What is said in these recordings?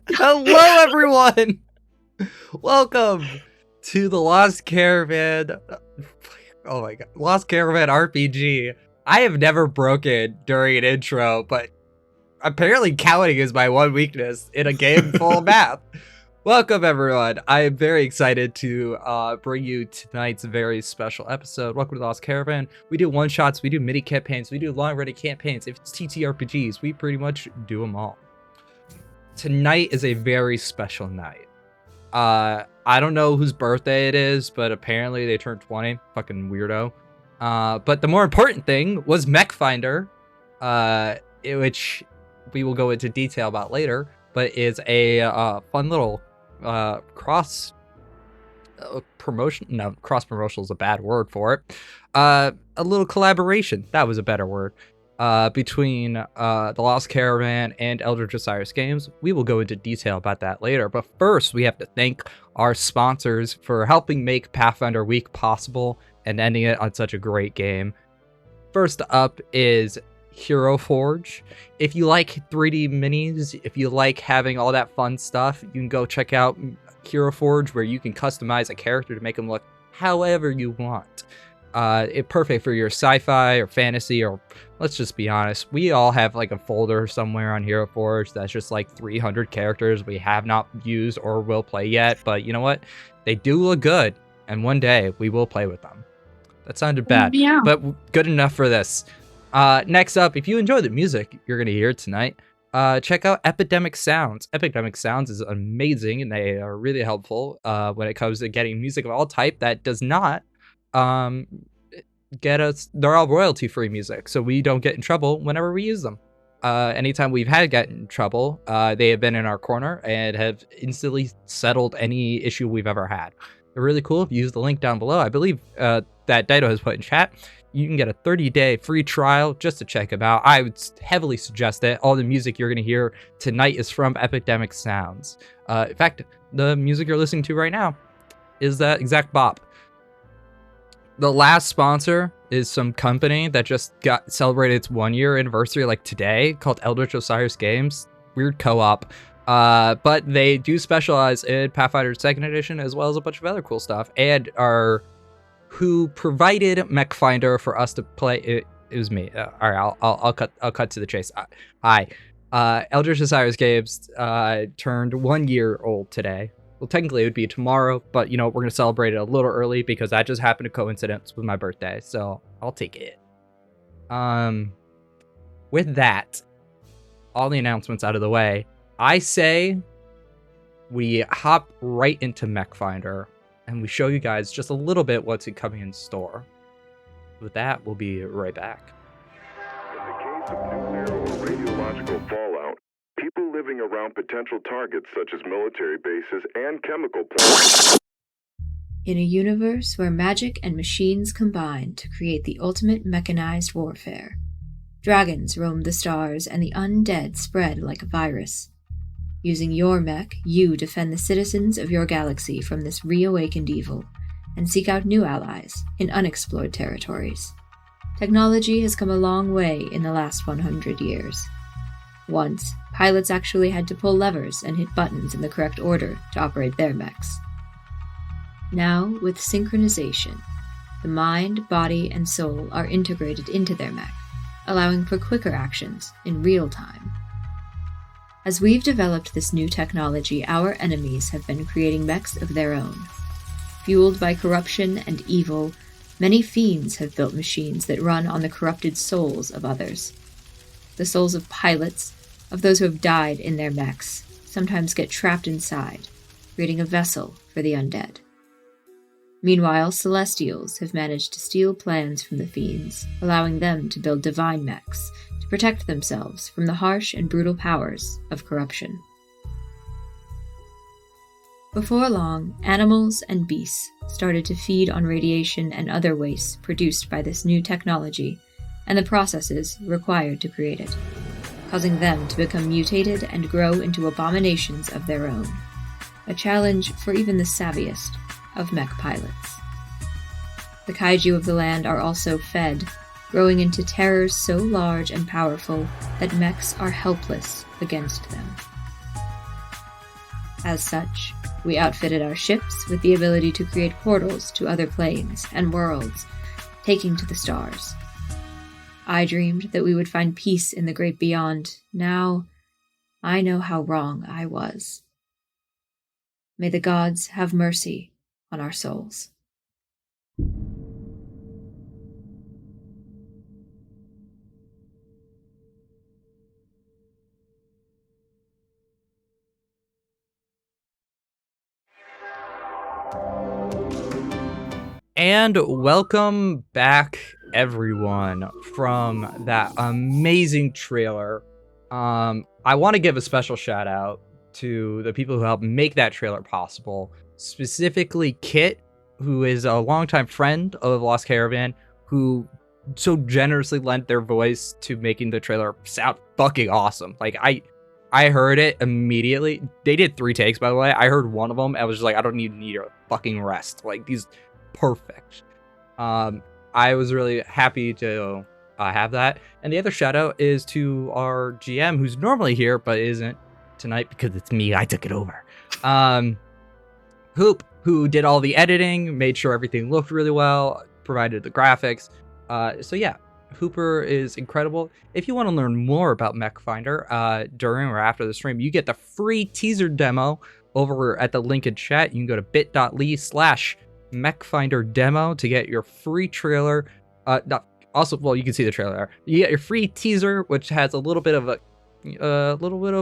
Hello, everyone! Welcome to the Lost Caravan. Oh my god. Lost Caravan RPG. I have never broken during an intro, but apparently counting is my one weakness in a game full of math. Welcome, everyone. I am very excited to bring you tonight's very special episode. Welcome to the Lost Caravan. We do one-shots, we do mini-campaigns, we do long-running campaigns. If it's TTRPGs, we pretty much do them all. Tonight is a very special night. I don't know whose birthday it is, but apparently they turned 20. Fucking weirdo. But the more important thing was Pathfinder, which we will go into detail about later, but is a fun little cross promotion. No, cross promotional is a bad word for it. A little collaboration. That was a better word. Between the Lost Caravan and Eldritch Osiris Games. We will go into detail about that later, but first we have to thank our sponsors for helping make Pathfinder Week possible and ending it on such a great game. First up is Hero Forge. If you like 3D minis, if you like having all that fun stuff, you can go check out Hero Forge, where you can customize a character to make them look however you want. It's perfect for your sci-fi or fantasy, or let's just be honest, we all have like a folder somewhere on Hero Forge that's just like 300 characters we have not used or will play yet, but you know what? They do look good, and one day we will play with them. That sounded bad, but good enough for this. Next up, if you enjoy the music you're going to hear tonight, check out Epidemic Sounds. Epidemic Sounds is amazing, and they are really helpful when it comes to getting music of all type that does not get us. They're all royalty free music, so we don't get in trouble whenever we use them. Anytime we've had get in trouble, they have been in our corner and have instantly settled any issue we've ever had. They're really cool. If you use the link down below, I believe that Dido has put in chat, you can get a 30-day free trial just to check them out. I would heavily suggest it. All the music you're going to hear tonight is from Epidemic Sounds. In fact, the music you're listening to right now is that exact bop. The last sponsor is some company that just celebrated its 1-year anniversary like today, called Eldritch Osiris Games. Weird co-op. But they do specialize in Pathfinder 2nd Edition as well as a bunch of other cool stuff, and are who provided Pathfinder for us to play. It was me. All right, I'll cut to the chase. Hi, Eldritch Osiris Games turned 1 year old today. Well, technically it would be tomorrow, but you know, we're gonna celebrate it a little early because that just happened to coincidence with my birthday, so I'll take it. With that, all the announcements out of the way, I say we hop right into Pathfinder and we show you guys just a little bit what's coming in store. With that, we'll be right back. In the case of nuclear or radiological fallout, people living around potential targets such as military bases and chemical plants. In a universe where magic and machines combine to create the ultimate mechanized warfare, dragons roam the stars and the undead spread like a virus. Using your mech, you defend the citizens of your galaxy from this reawakened evil, and seek out new allies in unexplored territories. Technology has come a long way in the last 100 years. Once, pilots actually had to pull levers and hit buttons in the correct order to operate their mechs. Now, with synchronization, the mind, body, and soul are integrated into their mech, allowing for quicker actions in real time. As we've developed this new technology, our enemies have been creating mechs of their own. Fueled by corruption and evil, many fiends have built machines that run on the corrupted souls of others. The souls of pilots, of those who have died in their mechs, sometimes get trapped inside, creating a vessel for the undead. Meanwhile, Celestials have managed to steal plans from the fiends, allowing them to build divine mechs to protect themselves from the harsh and brutal powers of corruption. Before long, animals and beasts started to feed on radiation and other wastes produced by this new technology and the processes required to create it, causing them to become mutated and grow into abominations of their own, a challenge for even the savviest of mech pilots. The kaiju of the land are also fed, growing into terrors so large and powerful that mechs are helpless against them. As such, we outfitted our ships with the ability to create portals to other planes and worlds, taking to the stars. I dreamed that we would find peace in the great beyond. Now, I know how wrong I was. May the gods have mercy on our souls. And welcome back, everyone, from that amazing trailer. I want to give a special shout out to the people who helped make that trailer possible, specifically Kit, who is a longtime friend of Lost Caravan, who so generously lent their voice to making the trailer sound fucking awesome. Like, I heard it immediately. They did 3 takes, by the way. I heard one of them. I was just like, I don't need a fucking rest. Like, these perfect. I was really happy to have that. And the other shout out is to our GM, who's normally here but isn't tonight because it's me. I took it over. Hoop, who did all the editing, made sure everything looked really well, provided the graphics. So yeah, Hooper is incredible. If you want to learn more about Mechfinder during or after the stream, you get the free teaser demo over at the link in chat. You can go to bit.ly/Mechfinder demo to get your free trailer. Also, well, you can see the trailer there. You get your free teaser, which has a little bit of a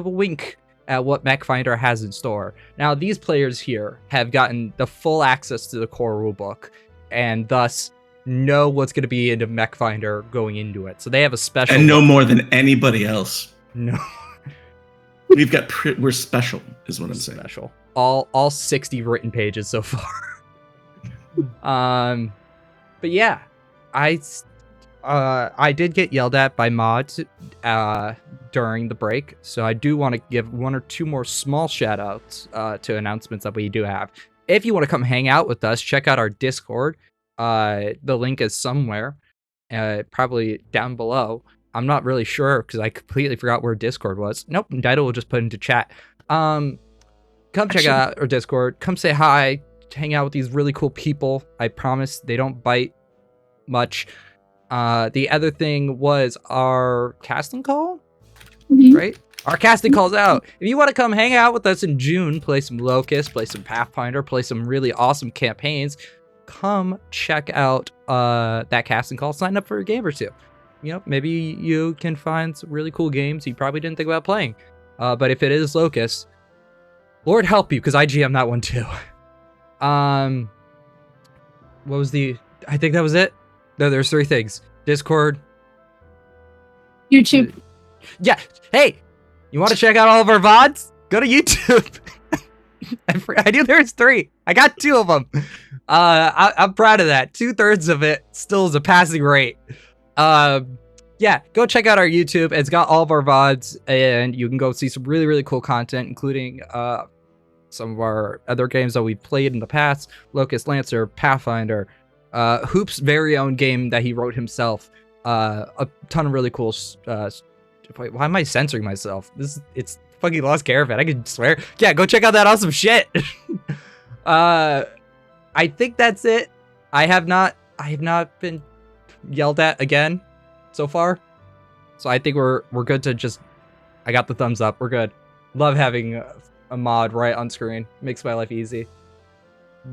wink at what Mechfinder has in store. Now, these players here have gotten the full access to the core rulebook, and thus know what's going to be into Mechfinder going into it. So they have a special and know more than anybody else. No, we're special, is what I'm saying. Special. All 60 written pages so far. But yeah, I did get yelled at by mods during the break, so I do want to give 1 or 2 more small shout outs to announcements that we do have. If you want to come hang out with us, check out our Discord. The link is somewhere, probably down below. I'm not really sure because I completely forgot where Discord was. Nope, Dido will just put into chat. Come check out our Discord. Come say hi. Hang out with these really cool people. I promise they don't bite much. The other thing was our casting call, right? Our casting call's out. If you want to come hang out with us in June, play some Locust, play some Pathfinder, play some really awesome campaigns, come check out that casting call. Sign up for a game or 2. You know, maybe you can find some really cool games you probably didn't think about playing. But if it is Locust, Lord help you, because I GM that one too. What was I think that was it. No, there's 3 things. Discord. YouTube. Yeah. Hey, you want to check out all of our VODs? Go to YouTube. I knew there's 3. I got 2 of them. I'm proud of that. 2/3 of it still is a passing rate. Yeah, go check out our YouTube. It's got all of our VODs, and you can go see some really, really cool content, including some of our other games that we've played in the past. Locust Lancer, Pathfinder, Hoop's very own game that he wrote himself. A ton of really cool wait, why am I censoring myself? It's fucking Lost Caravan. I can swear. Yeah, go check out that awesome shit. I think that's it. I have not been yelled at again so far. So I think we're good to just, I got the thumbs up. We're good. Love having a mod right on screen. Makes my life easy.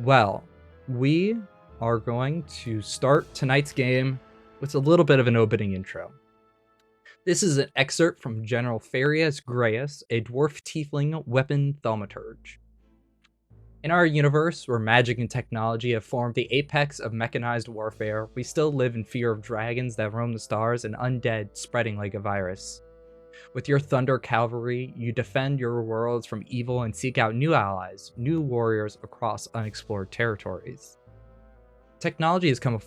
Well, we are going to start tonight's game with a little bit of an opening intro. This is an excerpt from General Farius Grayus, a dwarf tiefling weapon thaumaturge. In our universe, where magic and technology have formed the apex of mechanized warfare, we still live in fear of dragons that roam the stars and undead spreading like a virus. With your Thunder Cavalry, you defend your worlds from evil and seek out new allies, new warriors across unexplored territories. Technology has come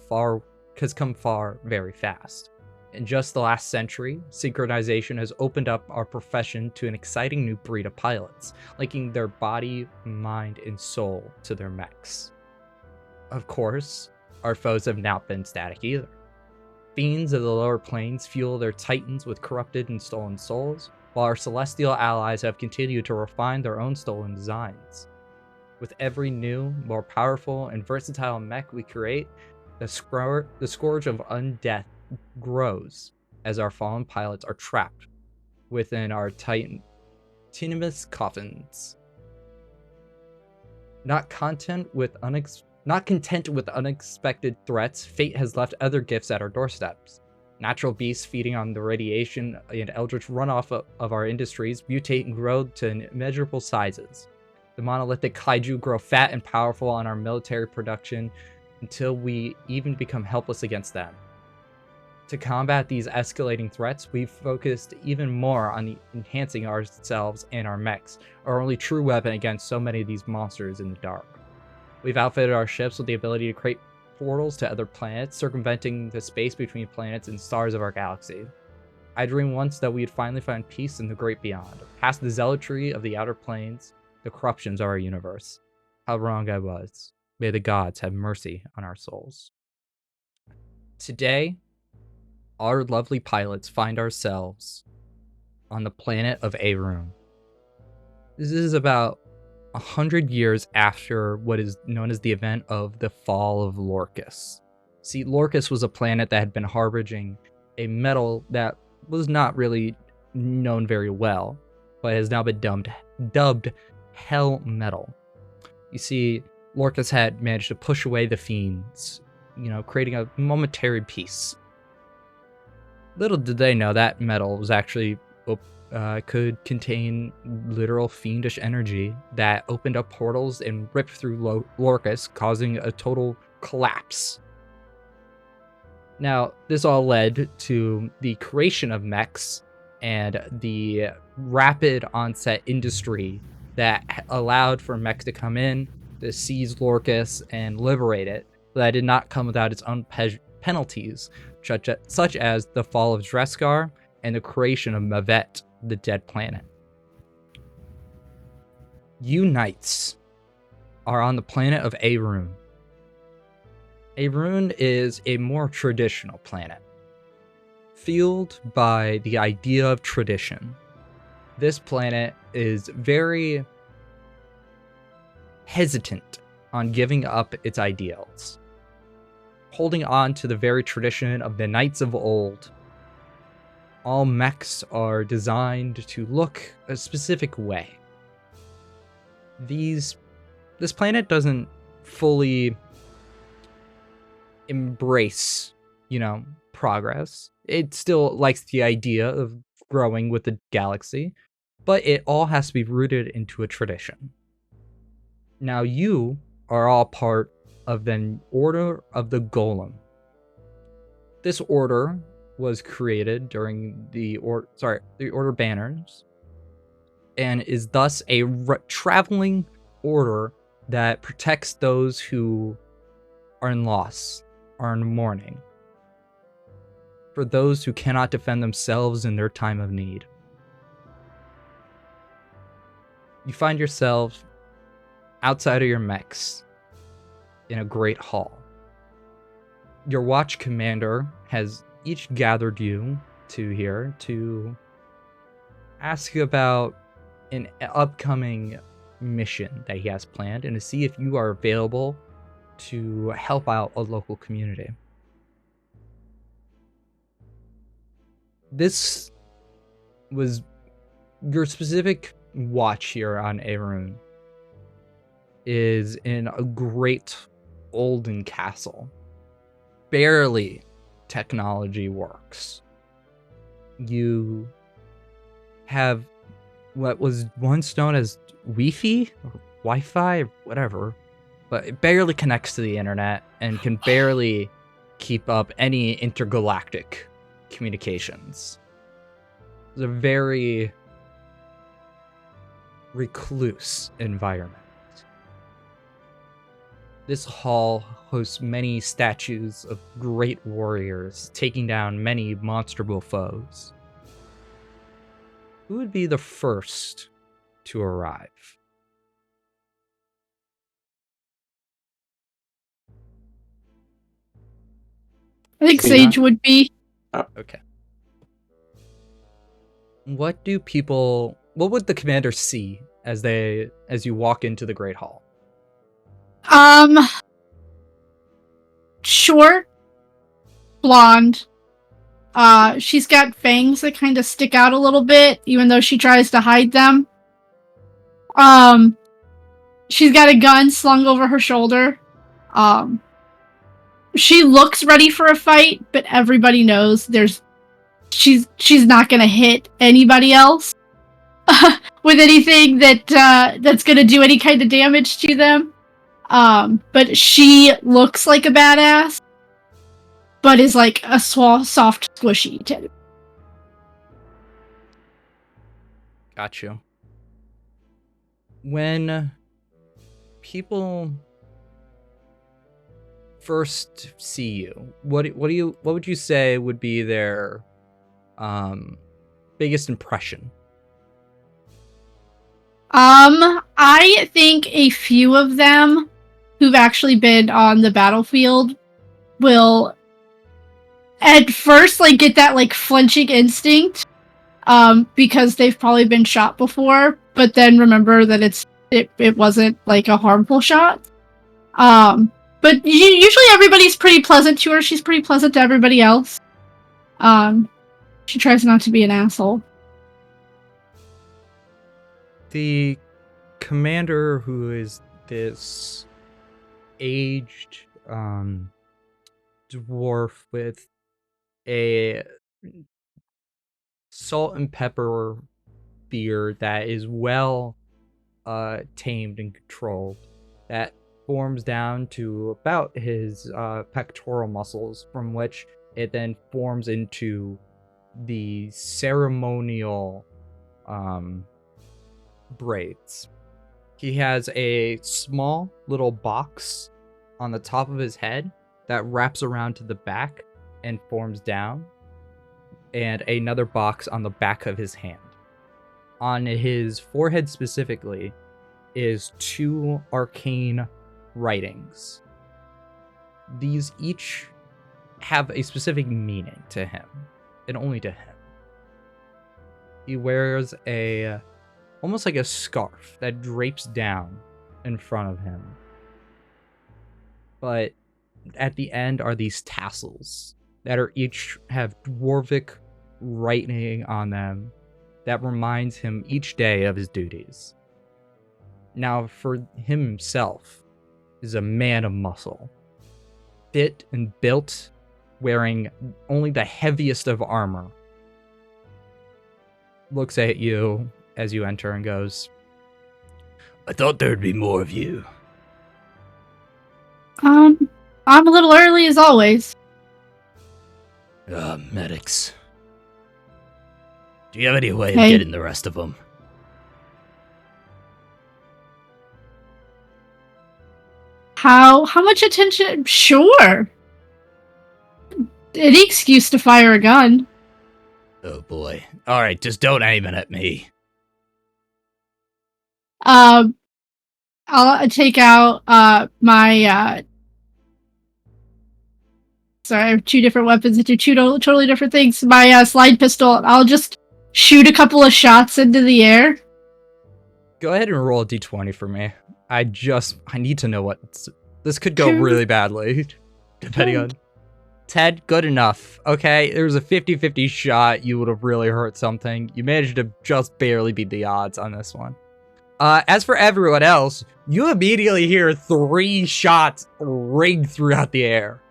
far very fast. In just the last century, synchronization has opened up our profession to an exciting new breed of pilots, linking their body, mind, and soul to their mechs. Of course, our foes have not been static either. Fiends of the lower planes fuel their titans with corrupted and stolen souls, while our celestial allies have continued to refine their own stolen designs. With every new, more powerful, and versatile mech we create, the scourge of undeath grows as our fallen pilots are trapped within our titanimous coffins. Not content with unexpected threats, fate has left other gifts at our doorsteps. Natural beasts feeding on the radiation and eldritch runoff of our industries mutate and grow to immeasurable sizes. The monolithic kaiju grow fat and powerful on our military production until we even become helpless against them. To combat these escalating threats, we've focused even more on enhancing ourselves and our mechs, our only true weapon against so many of these monsters in the dark. We've outfitted our ships with the ability to create portals to other planets, circumventing the space between planets and stars of our galaxy. I dreamed once that we'd finally find peace in the great beyond, past the zealotry of the outer planes, the corruptions of our universe. How wrong I was. May the gods have mercy on our souls. Today, our lovely pilots find ourselves on the planet of Aruin. This is about 100 years after what is known as the event of the fall of Lorcus. See, Lorcus was a planet that had been harboring a metal that was not really known very well, but has now been dubbed Hell Metal. You see, Lorcus had managed to push away the fiends, creating a momentary peace. Little did they know that metal was actually could contain literal fiendish energy that opened up portals and ripped through Lorcus, causing a total collapse. Now, this all led to the creation of mechs and the rapid onset industry that allowed for mechs to come in, to seize Lorcus and liberate it. But that did not come without its own penalties, such as the fall of Dreskar and the creation of Mavet, the dead planet. You knights are on the planet of Aruin. Aruin is a more traditional planet, fueled by the idea of tradition. This planet is very hesitant on giving up its ideals, holding on to the very tradition of the knights of old. All mechs are designed to look a specific way. This planet doesn't fully embrace, progress. It still likes the idea of growing with the galaxy, but it all has to be rooted into a tradition. Now you are all part of the Order of the Golem. This order was created during the Order Banners, and is thus a traveling order that protects those who are in loss, are in mourning, for those who cannot defend themselves in their time of need. You find yourself outside of your mechs in a great hall. Your watch commander has each gathered you to here to ask you about an upcoming mission that he has planned and to see if you are available to help out a local community. This was your specific watch here on Aruin is in a great olden castle. Barely technology works. You have what was once known as Wi-Fi, or whatever, but it barely connects to the internet and can barely keep up any intergalactic communications. It's a very recluse environment. This hall hosts many statues of great warriors taking down many monstrable foes. Who would be the first to arrive? I think Sage would be. Okay. what would the commander see as you walk into the Great Hall? Short, blonde. She's got fangs that kind of stick out a little bit, even though she tries to hide them. She's got a gun slung over her shoulder. She looks ready for a fight, but everybody knows she's not gonna hit anybody else with anything that's gonna do any kind of damage to them. But she looks like a badass, but is like a soft, squishy teddy. Got you. When people first see you, what would you say would be their biggest impression? I think a few of them who've actually been on the battlefield will at first like get that like flinching instinct because they've probably been shot before, but then remember that it wasn't like a harmful shot. But usually everybody's pretty pleasant to her. She's pretty pleasant to everybody else. She tries not to be an asshole. The commander, who is this aged dwarf with a salt and pepper beard that is well tamed and controlled, that forms down to about his pectoral muscles, from which it then forms into the ceremonial braids. He has a small little box on the top of his head that wraps around to the back and forms down, and another box on the back of his hand. On his forehead specifically is 2 arcane writings. These each have a specific meaning to him, and only to him. He wears almost like a scarf that drapes down in front of him. But at the end are these tassels that are each have dwarvic writing on them that reminds him each day of his duties. Now, for himself, is a man of muscle, fit and built, wearing only the heaviest of armor. Looks at you as you enter and goes, "I thought there'd be more of you." I'm a little early as always. Medics. Do you have any way of Hey. getting the rest of them? How much attention? Sure. Any excuse to fire a gun. Oh boy. Alright, just don't aim it at me. I'll take out my sorry, I have 2 different weapons that do 2 totally different things. My slide pistol. I'll just shoot a couple of shots into the air. Go ahead and roll a d20 for me. I need to know this could go really badly, depending on... Ted, good enough, okay? There was a 50-50 shot you would have really hurt something. You managed to just barely beat the odds on this one. As for everyone else, you immediately hear 3 shots ring throughout the air.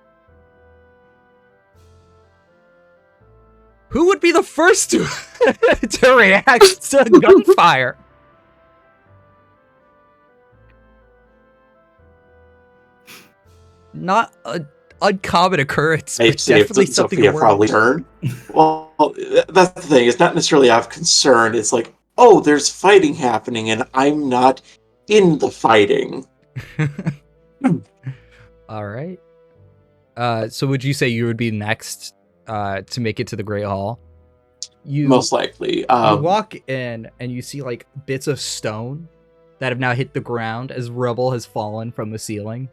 Who would be the first to, to react to gunfire? Not an uncommon occurrence, but definitely something Sophia probably turned. Well, that's the thing. It's not necessarily out of concern. It's like, oh, there's fighting happening, and I'm not in the fighting. All right. So would you say you would be next to make it to the Great Hall? Most likely. You walk in and you see like bits of stone that have now hit the ground as rubble has fallen from the ceiling.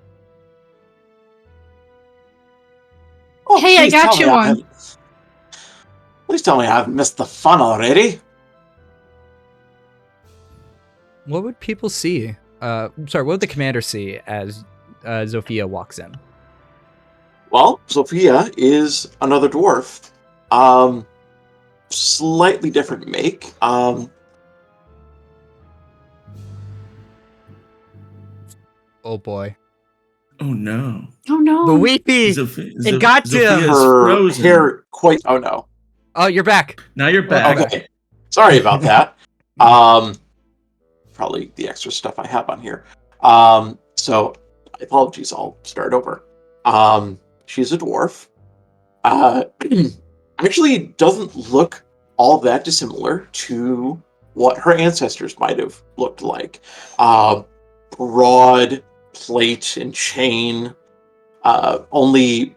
Oh, Hey, I got you one. Please tell me I haven't missed the fun already. What would people see? Sorry, what would the commander see as Zofia walks in? Well, Sophia is another dwarf. Slightly different make. Oh boy. Oh no. Oh no. The weepy! It got to Zofia him! is Her frozen. hair quite. Oh no. Oh, you're back. Now you're back. Okay. Sorry about that. Probably the extra stuff I have on here. So apologies. I'll start over. She's a dwarf. Actually doesn't look all that dissimilar to what her ancestors might have looked like. Broad plate and chain, only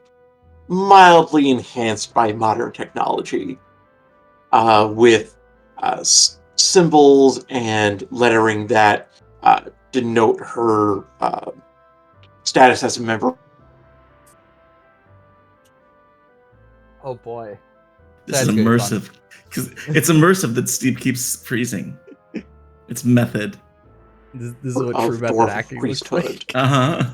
mildly enhanced by modern technology, with symbols and lettering that denote her status as a member. Oh boy. This is That's gonna be immersive. Because it's immersive that Steve keeps freezing. It's method. This is what of true method dwarf acting looks priesthood. like. Uh-huh.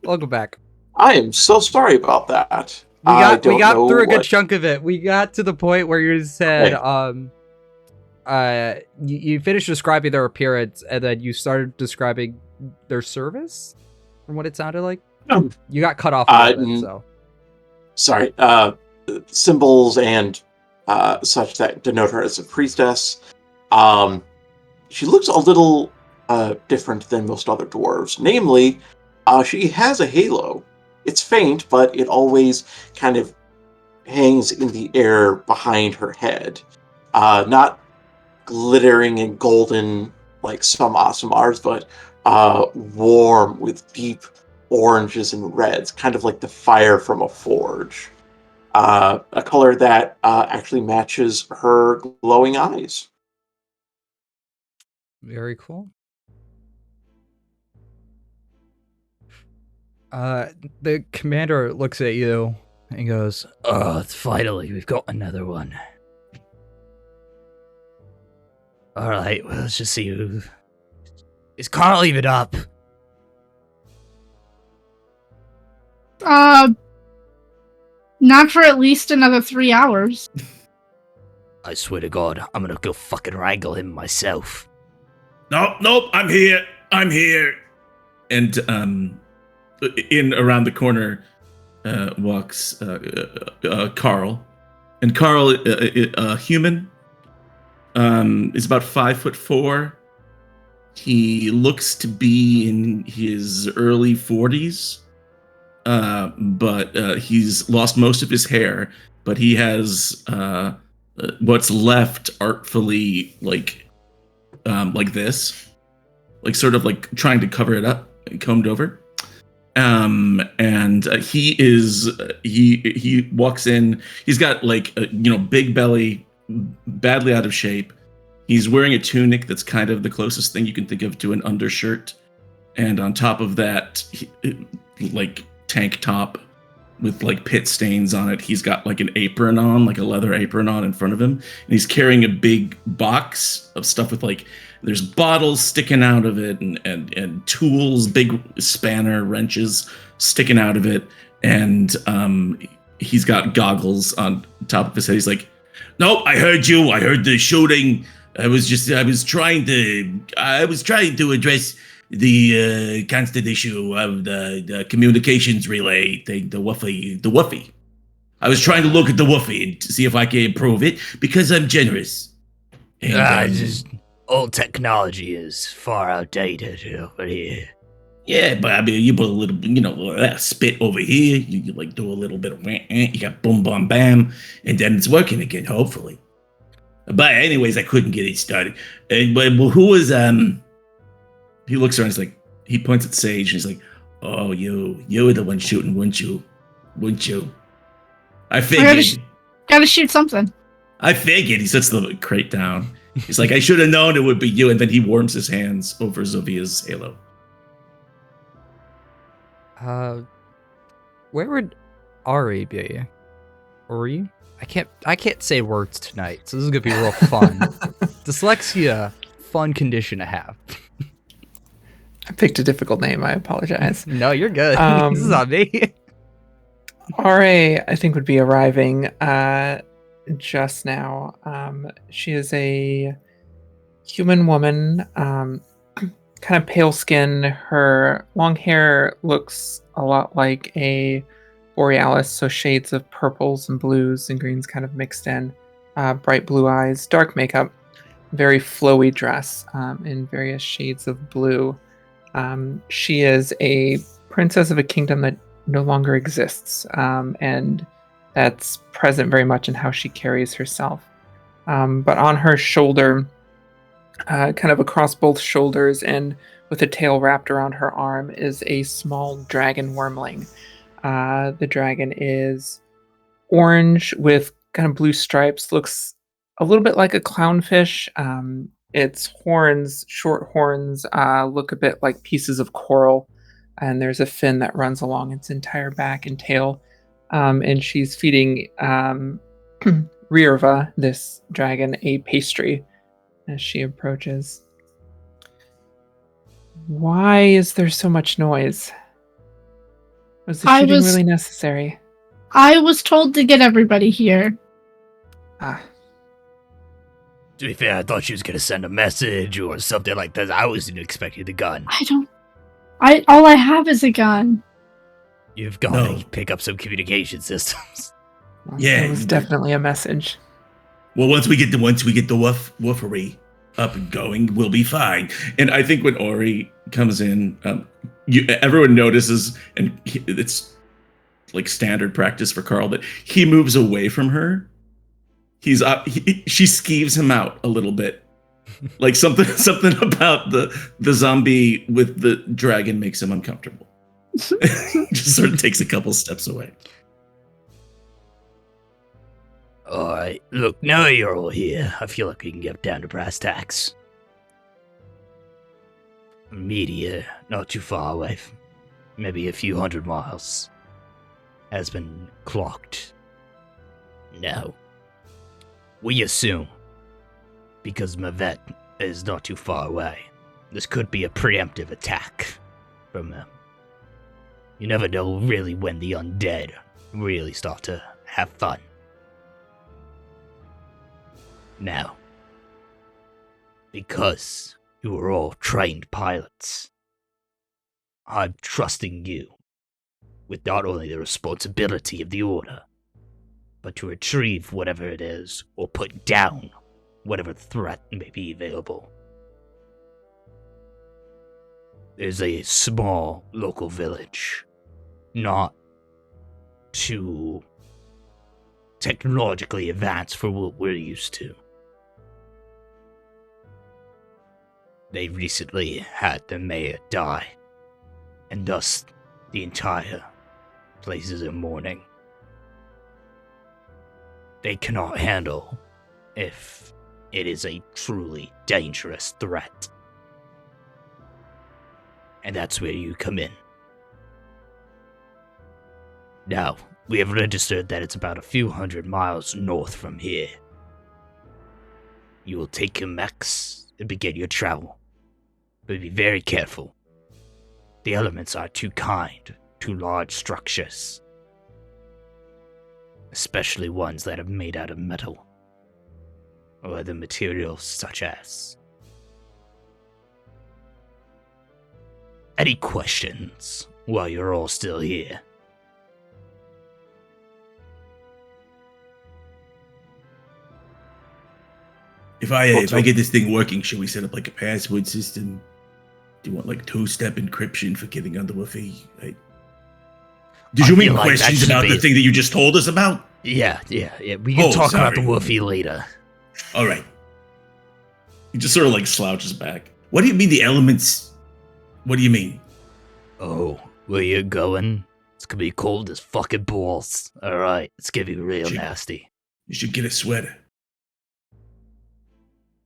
Welcome back. I am so sorry about that. We I got don't know through a good what- chunk of it. We got to the point where you said, Okay. you finished describing their appearance, and then you started describing their service, from what it sounded like. You got cut off a little bit, so. Sorry. Symbols and such that denote her as a priestess. She looks a little different than most other dwarves. Namely, she has a halo. It's faint, but it always kind of hangs in the air behind her head. Not glittering and golden like some Asimars, but warm with deep oranges and reds, kind of like the fire from a forge. A color that actually matches her glowing eyes. Very cool. The commander looks at you and goes, "Oh, finally, we've got another one. All right, well, let's just see who... Is Carl even up?" Not for at least another 3 hours. I swear to God, I'm gonna go fucking wrangle him myself. Nope, I'm here. And in around the corner walks Carl. And Carl, a human, is about 5'4". He looks to be in his early 40s, but he's lost most of his hair. But he has what's left artfully like this, like sort of like trying to cover it up, combed over. And he walks in. He's got like a, big belly, badly out of shape. He's wearing a tunic that's kind of the closest thing you can think of to an undershirt, and on top of that, like tank top with like pit stains on it. He's got like an apron on, like a leather apron on in front of him, and he's carrying a big box of stuff with like there's bottles sticking out of it and tools, big spanner, wrenches sticking out of it, and he's got goggles on top of his head. He's like, "Nope, I heard you. I heard the shooting. I was trying to address the constant issue of the communications relay thing, the woofie. I was trying to look at the woofie and see if I can improve it because I'm generous." And, Just old technology is far outdated over here. yeah, but I mean, you put a little, spit over here. You like do a little bit of, you got boom, bam, bam, and then it's working again, hopefully. But anyways, I couldn't get it started. But who was He looks around. He's like, he points at Sage, and he's like, "Oh, you were the one shooting, weren't you? I figured. Gotta shoot something." I figured." He sets the crate down. He's like, "I should have known it would be you." And then he warms his hands over Zovia's halo. Where would Ari be? Ori? I can't say words tonight, so this is gonna be real fun. Dyslexia, fun condition to have. I picked a difficult name. I apologize. No, you're good. This is on me. RA, I think, would be arriving just now. She is a human woman, kind of pale skin. Her long hair looks a lot like a borealis, so shades of purples and blues and greens kind of mixed in. Bright blue eyes, dark makeup, very flowy dress in various shades of blue. She is a princess of a kingdom that no longer exists, and that's present very much in how she carries herself. But on her shoulder, kind of across both shoulders and with a tail wrapped around her arm, is a small dragon wormling. The dragon is orange with kind of blue stripes, looks a little bit like a clownfish. Its horns, short horns, look a bit like pieces of coral, and there's a fin that runs along its entire back and tail. And she's feeding Rirva, this dragon, a pastry as she approaches. Why is there so much noise? Was the shooting really necessary? I was told to get everybody here. To be fair, I thought she was gonna send a message or something like that. I wasn't expecting the gun. All I have is a gun. You've got to pick up some communication systems. Yeah, it was definitely a message. Well, once we get the woofery up and going, we'll be fine. And I think when Ori comes in, everyone notices, and it's like standard practice for Carl, that he moves away from her. She skeeves him out a little bit, like something about the zombie with the dragon makes him uncomfortable. Just sort of takes a couple steps away. Alright, look, now you're all here, I feel like we can get down to brass tacks. Meteor, not too far away, maybe a few 100 miles, has been clocked. Now, we assume, because Mavet is not too far away, this could be a preemptive attack from them. You never know really when the undead really start to have fun. Now, because you are all trained pilots, I'm trusting you with not only the responsibility of the order, but to retrieve whatever it is, or put down whatever threat may be available. There's a small local village, not too technologically advanced for what we're used to. They recently had the mayor die, and thus the entire place is in mourning. They cannot handle if it is a truly dangerous threat. And that's where you come in. Now, we have registered that it's about a few 100 miles north from here. You will take your mechs and begin your travel. But be very careful. The elements are too kind to large structures. Especially ones that are made out of metal. Or other materials such as... Any questions while you're all still here? If I get this thing working, should we set up like a password system? Do you want like two-step encryption for getting onto a fee? Like, did you make questions about the thing that you just told us about? Yeah. We can talk about the woofy later. All right. He just sort of like slouches back. What do you mean the elements? What do you mean? Oh, where you going? It's gonna be cold as fucking balls. All right, it's gonna be real nasty. You should get a sweater.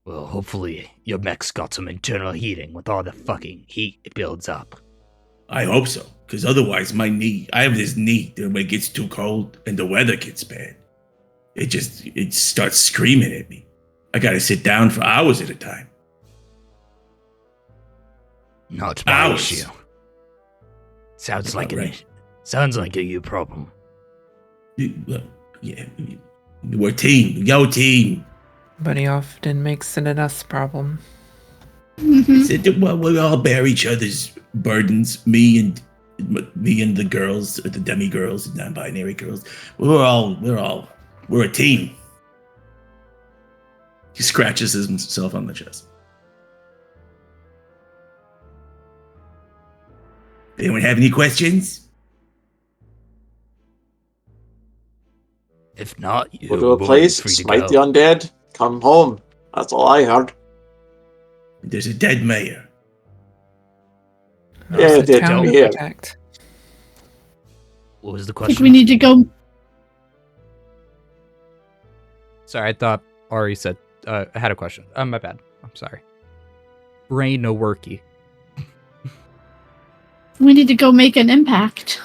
Well, hopefully your mech's got some internal heating with all the fucking heat it builds up. I hope so, because otherwise I have this knee that when it gets too cold and the weather gets bad, it starts screaming at me. I gotta sit down for hours at a time. Not my Ours. issue. Sounds All like right. sounds like a you problem. Yeah, we're a team. Yo, team. But he often makes it an us problem. Well, we all bear each other's burdens. Me and the girls, or the demi girls, non-binary girls. We're a team. He scratches himself on the chest. Anyone have any questions? If not, Go you're to a more place, than free to smite go. the undead, come home. That's all I heard. There's a dead mayor. Yeah, It's a they town tell to me here. protect. What was the I think question? we need to go. Sorry, I thought Ari said I had a question. My bad. I'm sorry. Brain no worky. We need to go make an impact.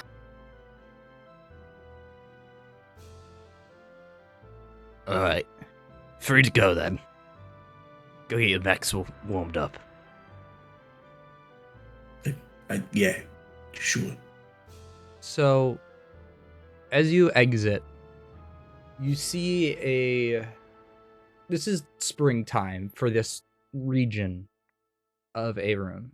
Alright. Free to go then. Go get your backs warmed up. Yeah, sure. So, as you exit, you see this is springtime for this region of Aruin.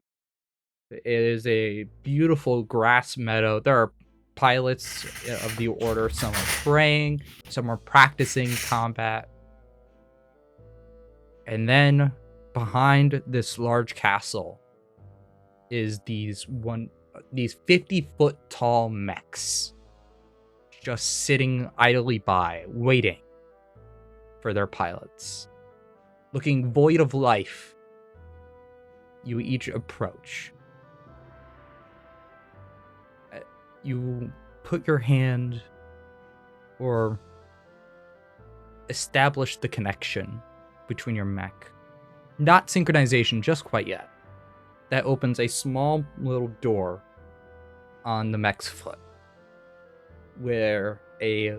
It is a beautiful grass meadow. There are pilots of the order. Some are praying, some are practicing combat. And then behind this large castle is these 50-foot tall mechs just sitting idly by, waiting for their pilots. Looking void of life, you each approach. You put your hand or establish the connection between your mech. Not synchronization just quite yet. That opens a small little door on the mech's foot, where a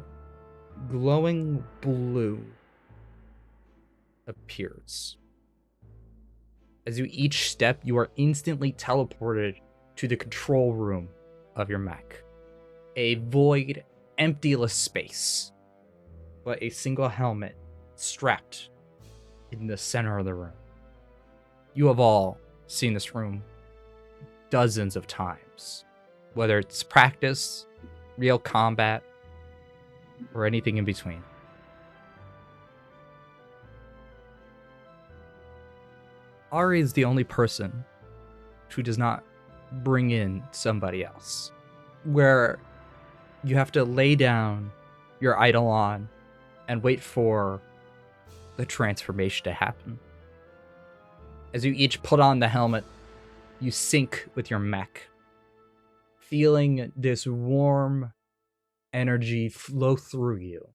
glowing blue appears. As you each step, you are instantly teleported to the control room of your mech. A void, emptyless space, but a single helmet strapped in the center of the room. You have all seen this room dozens of times, whether it's practice, real combat, or anything in between. Ari is the only person who does not bring in somebody else, where you have to lay down your Eidolon and wait for the transformation to happen. As you each put on the helmet, you sync with your mech, feeling this warm energy flow through you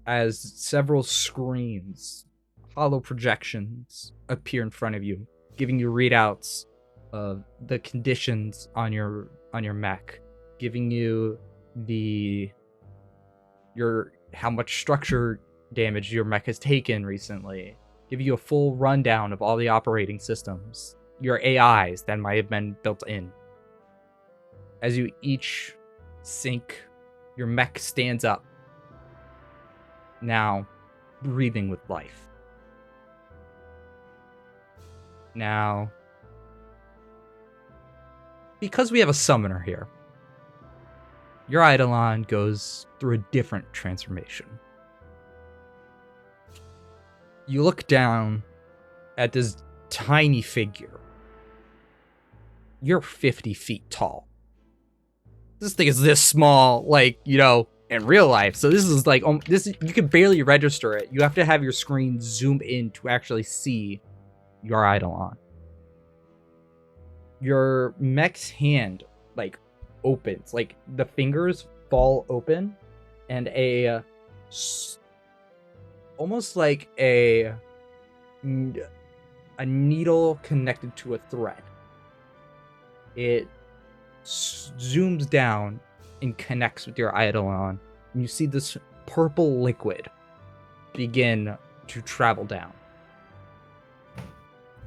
as several screens, hollow projections appear in front of you, giving you readouts of the conditions on your mech, giving you how much structure damage your mech has taken recently, giving you a full rundown of all the operating systems, your AIs that might have been built in. As you each sync, your mech stands up, now breathing with life. Now, because we have a summoner here, your Eidolon goes through a different transformation. You look down at this tiny figure. You're 50 feet tall. This thing is this small, in real life. So this is you can barely register it. You have to have your screen zoom in to actually see your Eidolon. Your mech's hand, opens. The fingers fall open, and almost like a needle connected to a thread. It zooms down and connects with your Eidolon, and you see this purple liquid begin to travel down.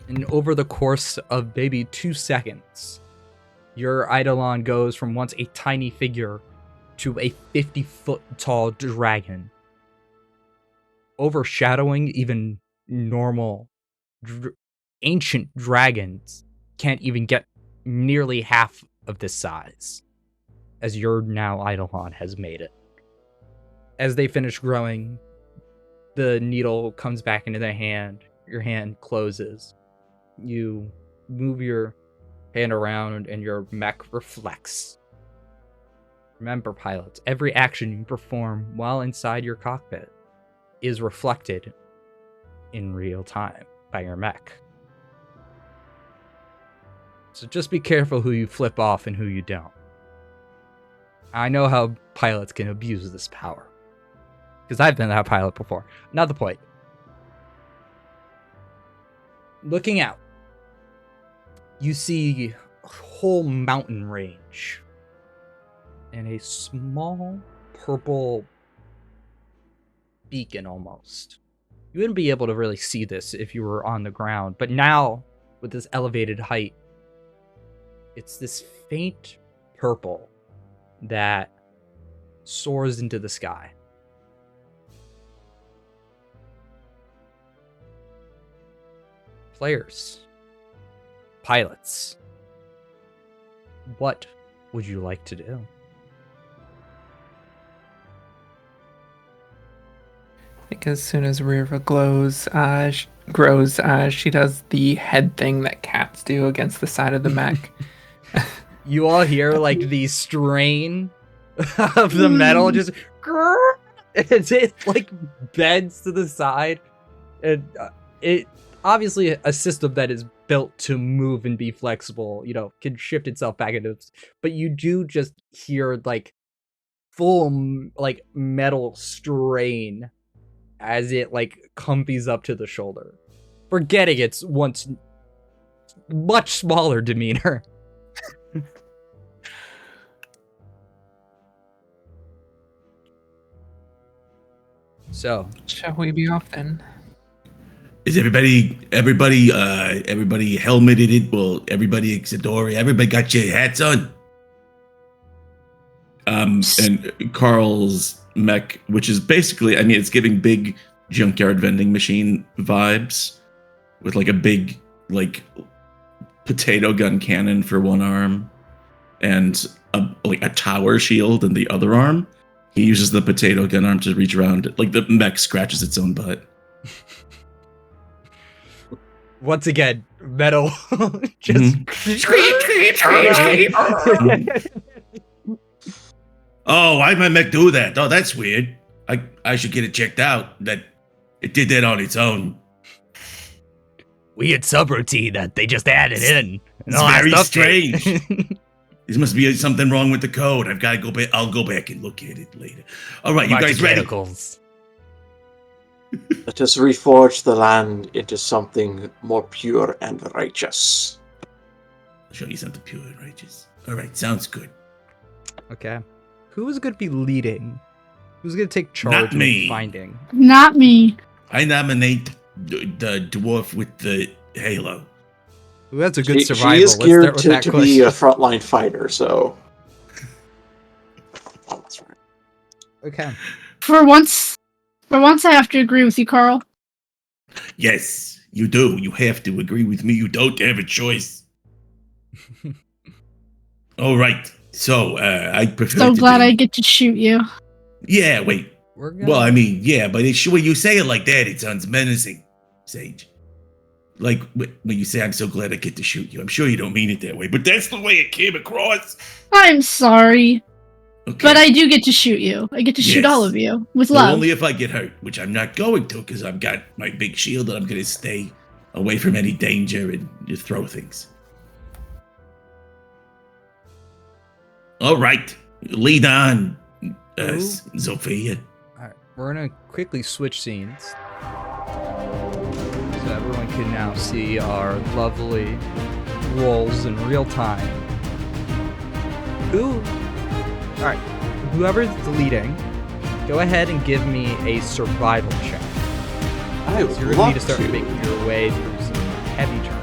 And over the course of maybe 2 seconds, your Eidolon goes from once a tiny figure to a 50-foot tall dragon, overshadowing even normal ancient dragons. Can't even get nearly half of this size, as your now Eidolon has made it. As they finish growing, the needle comes back into their hand. Your hand closes. You move your hand around and your mech reflects. Remember, pilots, every action you perform while inside your cockpit is reflected in real time by your mech. So just be careful who you flip off and who you don't. I know how pilots can abuse this power, because I've been that pilot before. Not the point. Looking out, you see a whole mountain range and a small purple beacon almost. You wouldn't be able to really see this if you were on the ground, but now with this elevated height, it's this faint purple that soars into the sky. Players, pilots, what would you like to do? I think as soon as Rira grows, she does the head thing that cats do against the side of the mech. You all hear like the strain of the metal just it like bends to the side, and it obviously a system that is built to move and be flexible, can shift itself back into, but you do just hear like full like metal strain as it like comfies up to the shoulder, forgetting its once much smaller demeanor. So, shall we be off then? Is everybody helmeted? Well, everybody Xadori, everybody got your hats on? And Carl's mech, which is basically, it's giving big junkyard vending machine vibes with like a big like potato gun cannon for one arm and a tower shield in the other arm. He uses the potato gun arm to reach around, like the mech scratches its own butt. Once again, metal just Oh, why'd my mech do that? Oh, that's weird. I should get it checked out. That it did that on its own. Weird subroutine that they just added in. It's very strange. There must be something wrong with the code. I've got to go back. I'll go back and look at it later. All right, you guys ready? Let us reforge the land into something more pure and righteous. I'll show you something pure and righteous. All right, sounds good. Okay. Who is going to be leading? Who's going to take charge Not me. of finding? Not me. I nominate the dwarf with the halo. Ooh, that's a good survival. She is Let's geared start with to that be a question. frontline fighter, so. Oh, that's right. Okay. For once, I have to agree with you, Carl. Yes, you do. You have to agree with me. You don't have a choice. All right. So, I prefer. So glad I get to shoot you. Yeah. Wait. Well, yeah, but when you say it like that, it sounds menacing, Sage. Like when you say, "I'm so glad I get to shoot you." I'm sure you don't mean it that way, but that's the way it came across. I'm sorry. Okay. But I do get to shoot you. I get to shoot all of you with Well, love. only if I get hurt, which I'm not going to, because I've got my big shield and I'm going to stay away from any danger and just throw things. All right, lead on, Sophia. All right, we're gonna quickly switch scenes, so everyone can now see our lovely roles in real time. All right, whoever's leading, go ahead and give me a survival check. I So would you're gonna love need to start making your way through some heavy terrain.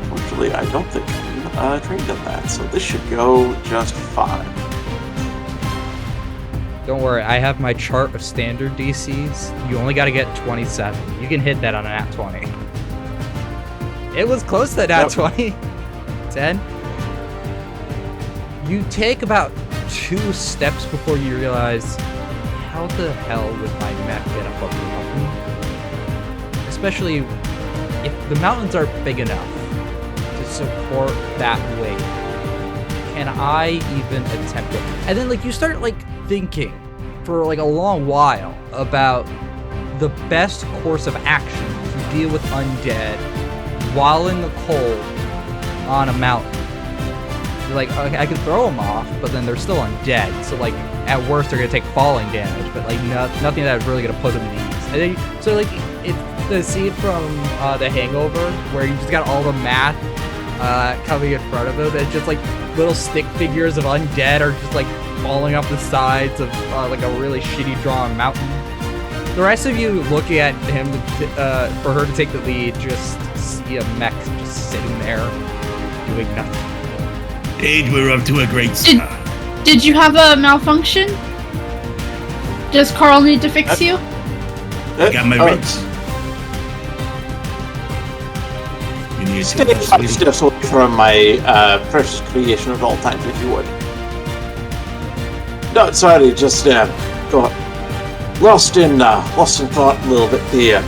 Fortunately, I don't think I'm trained in that, so this should go just fine. Don't worry, I have my chart of standard DCs. You only got to get 27. You can hit that on a nat 20. It was close to nat 20. 10. You take about 2 steps before you realize, how the hell would my mech get up the mountain? Especially if the mountains are big enough to support that weight. Can I even attempt it? And then you start thinking for a long while about the best course of action to deal with undead while in the cold on a mountain. You're like, okay, I can throw them off, but then they're still undead. So at worst they're gonna take falling damage, but nothing that's really gonna put them at ease. And then it's the scene from The Hangover where you just got all the math coming in front of him, and it's just little stick figures of undead are just falling off the sides of a really shitty drawn mountain. The rest of you looking at him for her to take the lead, just see a mech just sitting there doing nothing. Aid, we're up to a great start. Did you have a malfunction? Does Carl need to fix you? I got my ribs. You need Stay to 5 steps away from my precious creation at all times, if you would. No, sorry, just got lost in thought a little bit there.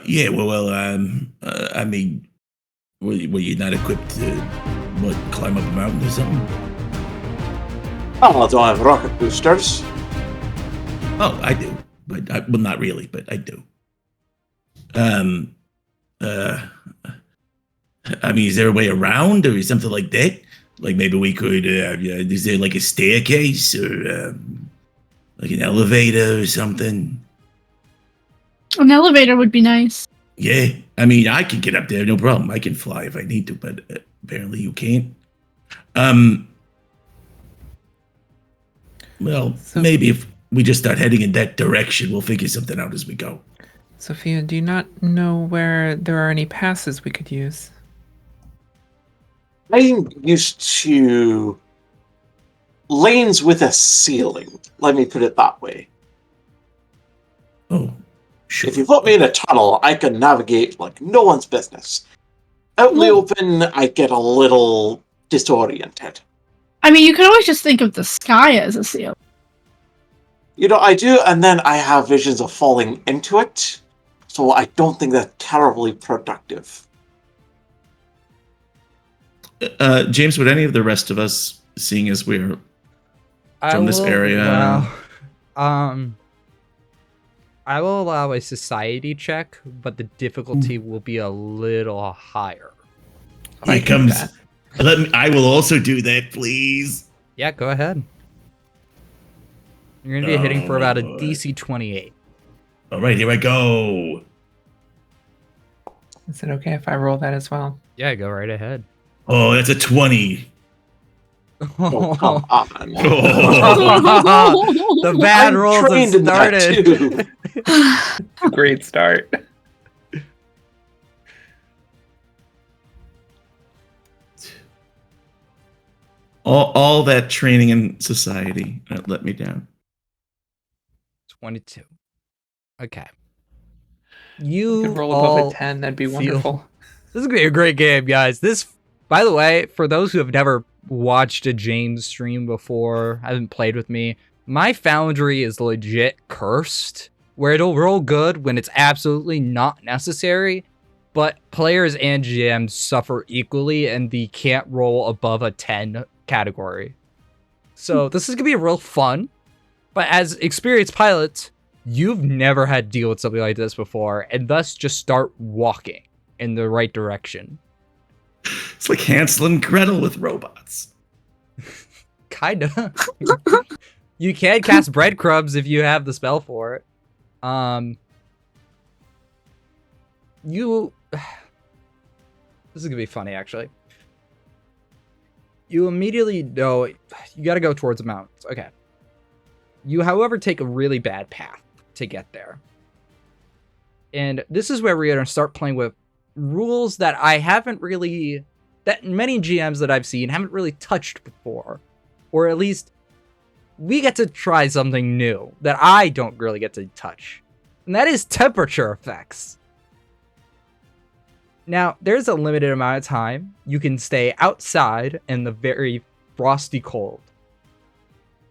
Yeah, well, I mean, were you not equipped to, climb up a mountain or something? Oh, I don't have rocket boosters. Oh, I do, but well, not really, but I do. I mean, is there a way around or something like that? Maybe we could, is there a staircase or an elevator or something? An elevator would be nice. Yeah, I mean, I can get up there, no problem. I can fly if I need to, but apparently you can't. Well, maybe if we just start heading in that direction, we'll figure something out as we go. Sophia, do you not know where there are any passes we could use? I'm used to lanes with a ceiling. Let me put it that way. Oh, sure. If you put me in a tunnel, I can navigate like no one's business. Out in the open, I get a little disoriented. I mean, you can always just think of the sky as a ceiling. I do, and then I have visions of falling into it, so I don't think that's terribly productive. James, would any of the rest of us, seeing as we're from this area? I will allow a society check, but the difficulty will be a little higher. Here comes. I will also do that, please. Yeah, go ahead. You're going to be hitting for about a DC 28. All right, here I go. Is it okay if I roll that as well? Yeah, go right ahead. Oh, that's a 20. Oh, come on. The bad rolls have started. Great start. All that training in society let me down. 22. Okay. You could roll above a 10, that'd be wonderful. This is going to be a great game, guys. This, by the way, for those who have never watched a James stream before, haven't played with me, my Foundry is legit cursed, where it'll roll good when it's absolutely not necessary, but players and GMs suffer equally in the can't roll above a 10 category. So this is going to be real fun, but as experienced pilots, you've never had to deal with something like this before, and thus just start walking in the right direction. It's like Hansel and Gretel with robots. Kinda. You can cast breadcrumbs if you have the spell for it. This is gonna be funny, actually. You immediately know you gotta go towards the mountains. Okay. You, however, take a really bad path to get there. And this is where we're going to start playing with rules that that many GMs that I've seen haven't really touched before. Or at least we get to try something new that I don't really get to touch. And that is temperature effects. Now, there's a limited amount of time you can stay outside in the very frosty cold.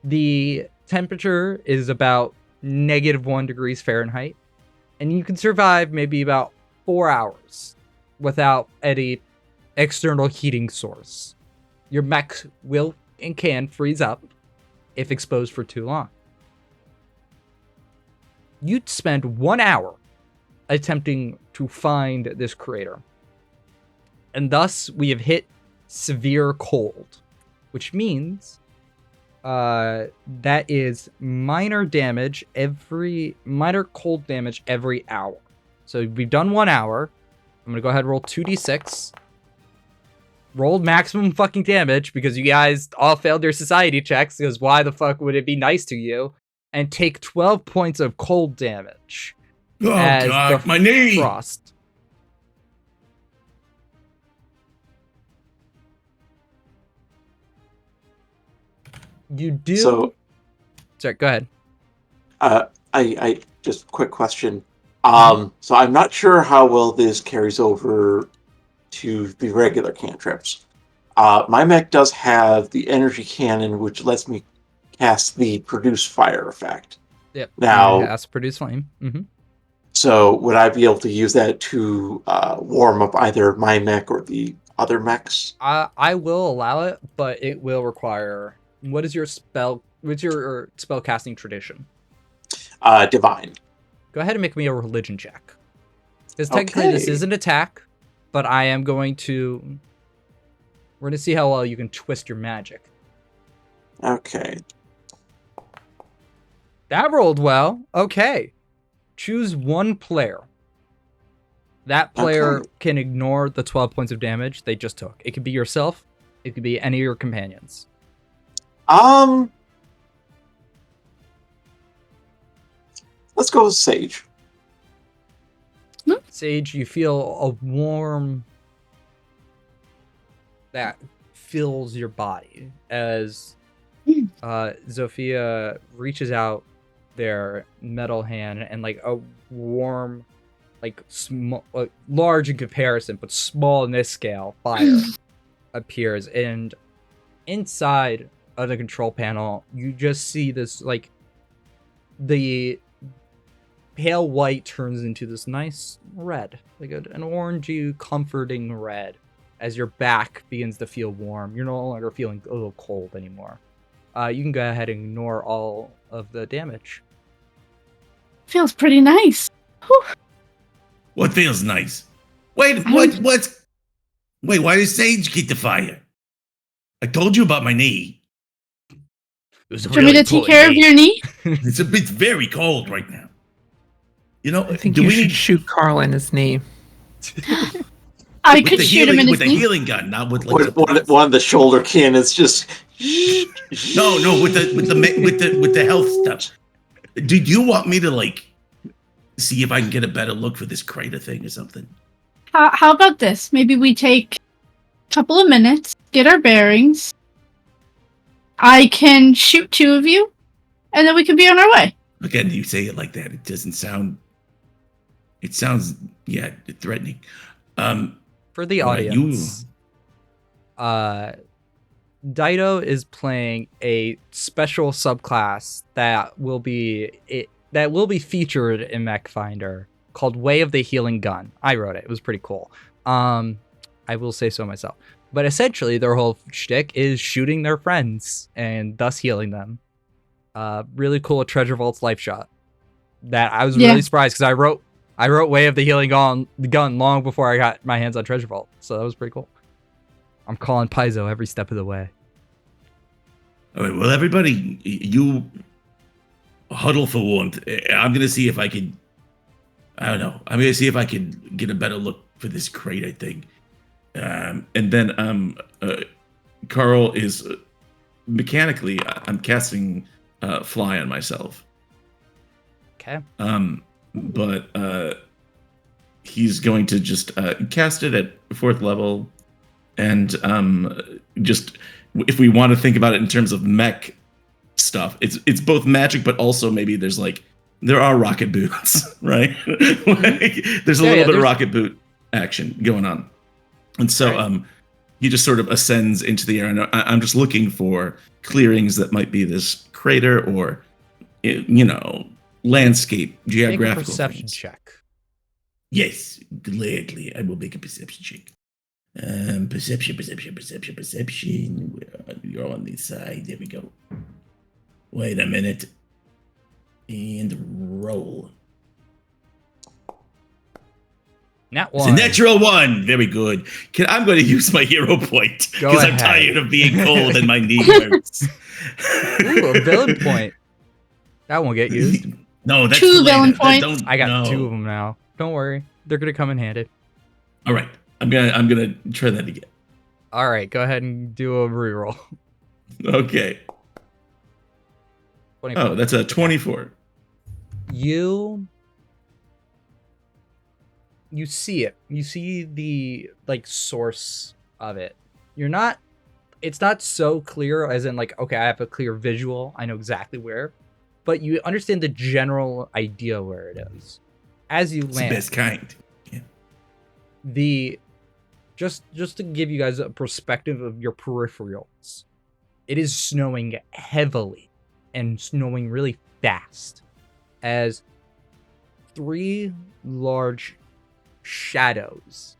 The temperature is about -1 degrees Fahrenheit, and you can survive maybe about 4 hours without any external heating source. Your mech will and can freeze up if exposed for too long. You'd spend 1 hour attempting to find this crater. And thus, we have hit severe cold, which means that is minor cold damage every hour. So we've done 1 hour. I'm going to go ahead and roll 2d6. Rolled maximum fucking damage because you guys all failed your society checks, because why the fuck would it be nice to you? And take 12 points of cold damage. Oh, God, my knee! Frost. You do. So, sorry, go ahead. I just quick question. So I'm not sure how well this carries over to the regular cantrips. My mech does have the energy cannon, which lets me cast the produce fire effect. Yep. Now, cast produce flame. Mm-hmm. So would I be able to use that to warm up either my mech or the other mechs? I will allow it, but it will require. What is your spell? What's your spell casting tradition? Divine. Go ahead and make me a religion check. Because technically this is an attack, but I am going to. We're going to see how well you can twist your magic. Okay. That rolled well. Okay. Choose one player. That player can ignore the 12 points of damage they just took. It could be yourself. It could be any of your companions. Let's go with Sage. Sage, you feel a warm that fills your body as Zofia reaches out their metal hand and like a warm, like small, large in comparison, but small in this scale, fire appears. And inside of the control panel, you just see this, like, the pale white turns into this nice red, like an orangey, comforting red, as your back begins to feel warm. You're no longer feeling a little cold anymore. You can go ahead and ignore all of the damage. Feels pretty nice. Whew. What feels nice? Wait, what? Wait, why does Sage get the fire? I told you about my knee. It was a Do you want me to take care of your knee? It's very cold right now. You know, I think you should shoot Carl in his knee. I could shoot him in his with knee. a healing gun, not with like One of the shoulder cannons just. No, with the health stuff. Do you want me to like see if I can get a better look for this crater thing or something? How about this? Maybe we take a couple of minutes, get our bearings. I can shoot 2 of you, and then we can be on our way. Again, you say it like that. It doesn't sound. It sounds threatening. For the audience, Dido is playing a special subclass that will be featured in Pathfinder called Way of the Healing Gun. I wrote it. It was pretty cool. I will say so myself. But essentially, their whole shtick is shooting their friends and thus healing them. Really cool Treasure Vault's life shot. That I was really surprised because I wrote Way of the Healing Gun long before I got my hands on Treasure Vault. So that was pretty cool. I'm calling Paizo every step of the way. All right, well, everybody, you huddle for warmth. I'm going to see if I can, I don't know. I'm going to see if I can get a better look for this crate, I think. And then Carl is mechanically, I'm casting fly on myself. Okay. But he's going to just cast it at 4th level, and just if we want to think about it in terms of mech stuff, it's both magic, but also maybe there are rocket boots, right? There's a little bit of rocket boot action going on, and so he just sort of ascends into the air, and I'm just looking for clearings that might be this crater or landscape, geographical Make a perception things. check. Yes, gladly. I will make a perception check. Perception. You're on this side. There we go. Wait a minute. And roll. Nat It's 1. a natural 1. Very good. I'm going to use my hero point Go because I'm ahead. tired of being cold and my knee hurts. Ooh, a villain point. That won't get used. No, that's 2 for later. villain points. I got no. 2 of them now. Don't worry. They're going to come in handy. All right, I'm gonna try that again. All right, go ahead and do a reroll. Okay. 24. Oh, that's a 24. You see it. You see the source of it. It's not so clear as in okay, I have a clear visual. I know exactly where. But you understand the general idea where it is. As you It's the land. best kind. Yeah. Just to give you guys a perspective of your peripherals, it is snowing heavily and snowing really fast as 3 large shadows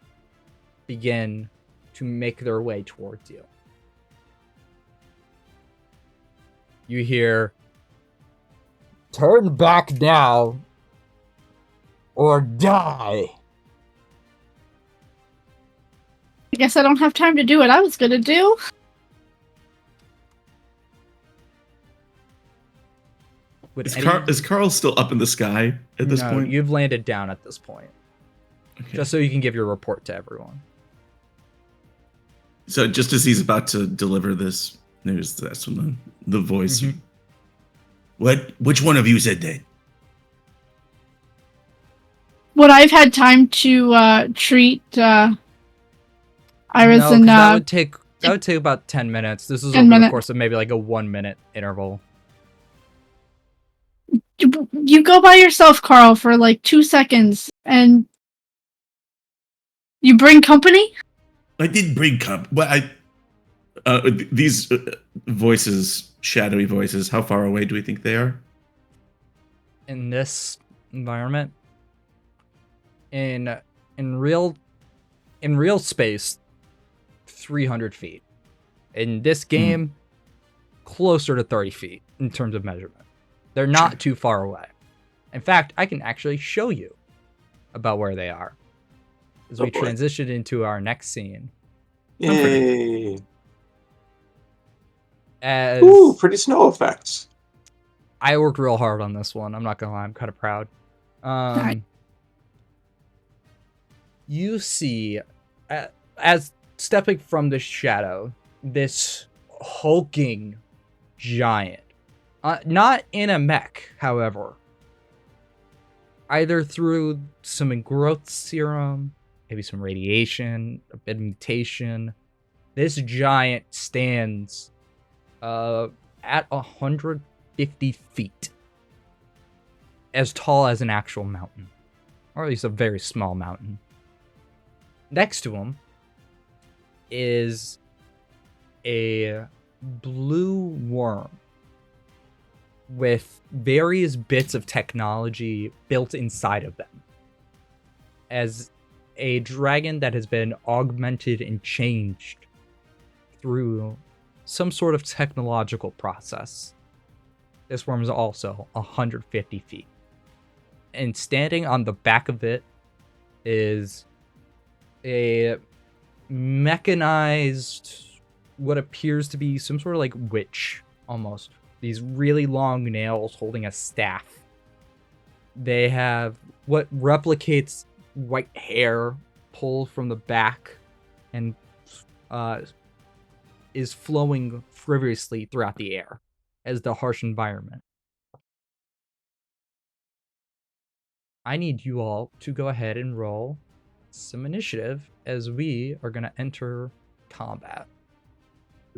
begin to make their way towards you. You hear, "Turn back now or die." I guess I don't have time to do what I was gonna do. Is Carl still up in the sky at this point? You've landed down at this point. Okay. Just so you can give your report to everyone. So just as he's about to deliver this news, that's when the voice. Mhm. Which one of you said that? Would I've had time to treat Iris No, 'cause and that would take about 10 minutes. This is 10 over the minutes. course of maybe a 1-minute interval. you go by yourself, Carl, for 2 seconds, and you bring company? I did bring Well, These voices, shadowy voices, how far away do we think they are? In this environment, in real space, 300 feet. In this game, closer to 30 feet in terms of measurement. They're not too far away. In fact, I can actually show you about where they are as we transition into our next scene. Yay! As Ooh, pretty snow effects. I worked real hard on this one. I'm not gonna lie, I'm kind of proud. Nice. You see, as stepping from the shadow, this hulking giant. Not in a mech, however. Either through some growth serum, maybe some radiation, a bit of mutation. This giant stands at 150 feet. As tall as an actual mountain. Or at least a very small mountain. Next to him is a blue worm with various bits of technology built inside of them. As a dragon that has been augmented and changed through some sort of technological process. This worm is also 150 feet. And standing on the back of it is a mechanized, what appears to be some sort of witch, almost. These really long nails holding a staff. They have what replicates white hair pulled from the back and is flowing frivolously throughout the air as the harsh environment. I need you all to go ahead and roll some initiative as we are going to enter combat.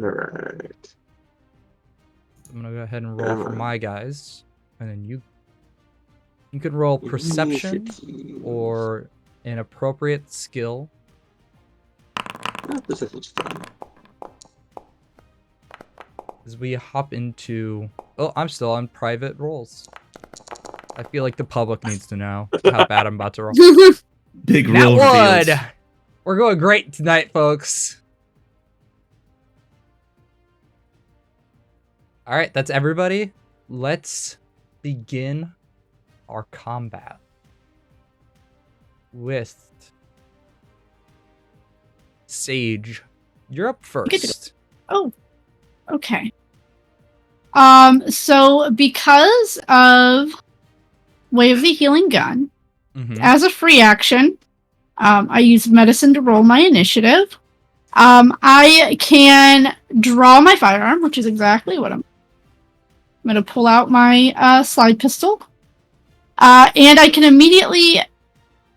Alright. I'm going to go ahead and roll for my guys, and then you can roll perception or an appropriate skill. Perception's fine. As we hop into... Oh, I'm still on private rolls. I feel like the public needs to know how bad I'm about to roll. Big That roll one! reveals. We're going great tonight, folks. Alright, that's everybody. Let's begin our combat with Sage. You're up first. Oh, okay. So because of Wave the Healing Gun, as a free action, I use medicine to roll my initiative. I can draw my firearm, which is exactly what I'm going to pull out my slide pistol. And I can immediately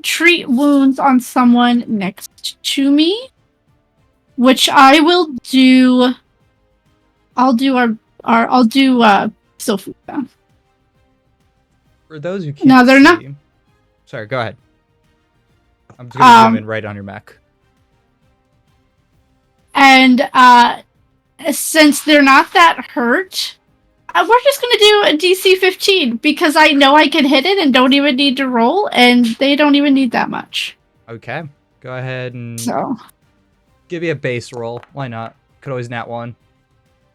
treat wounds on someone next to me, which I will do. I'll do Sophia. For those who can't No, they're see, not. Sorry, go ahead. I'm just gonna zoom in right on your mech. And since they're not that hurt, we're just gonna do a DC 15 because I know I can hit it and don't even need to roll, and they don't even need that much. Okay, go ahead and So give me a base roll. Why not? Could always nat one.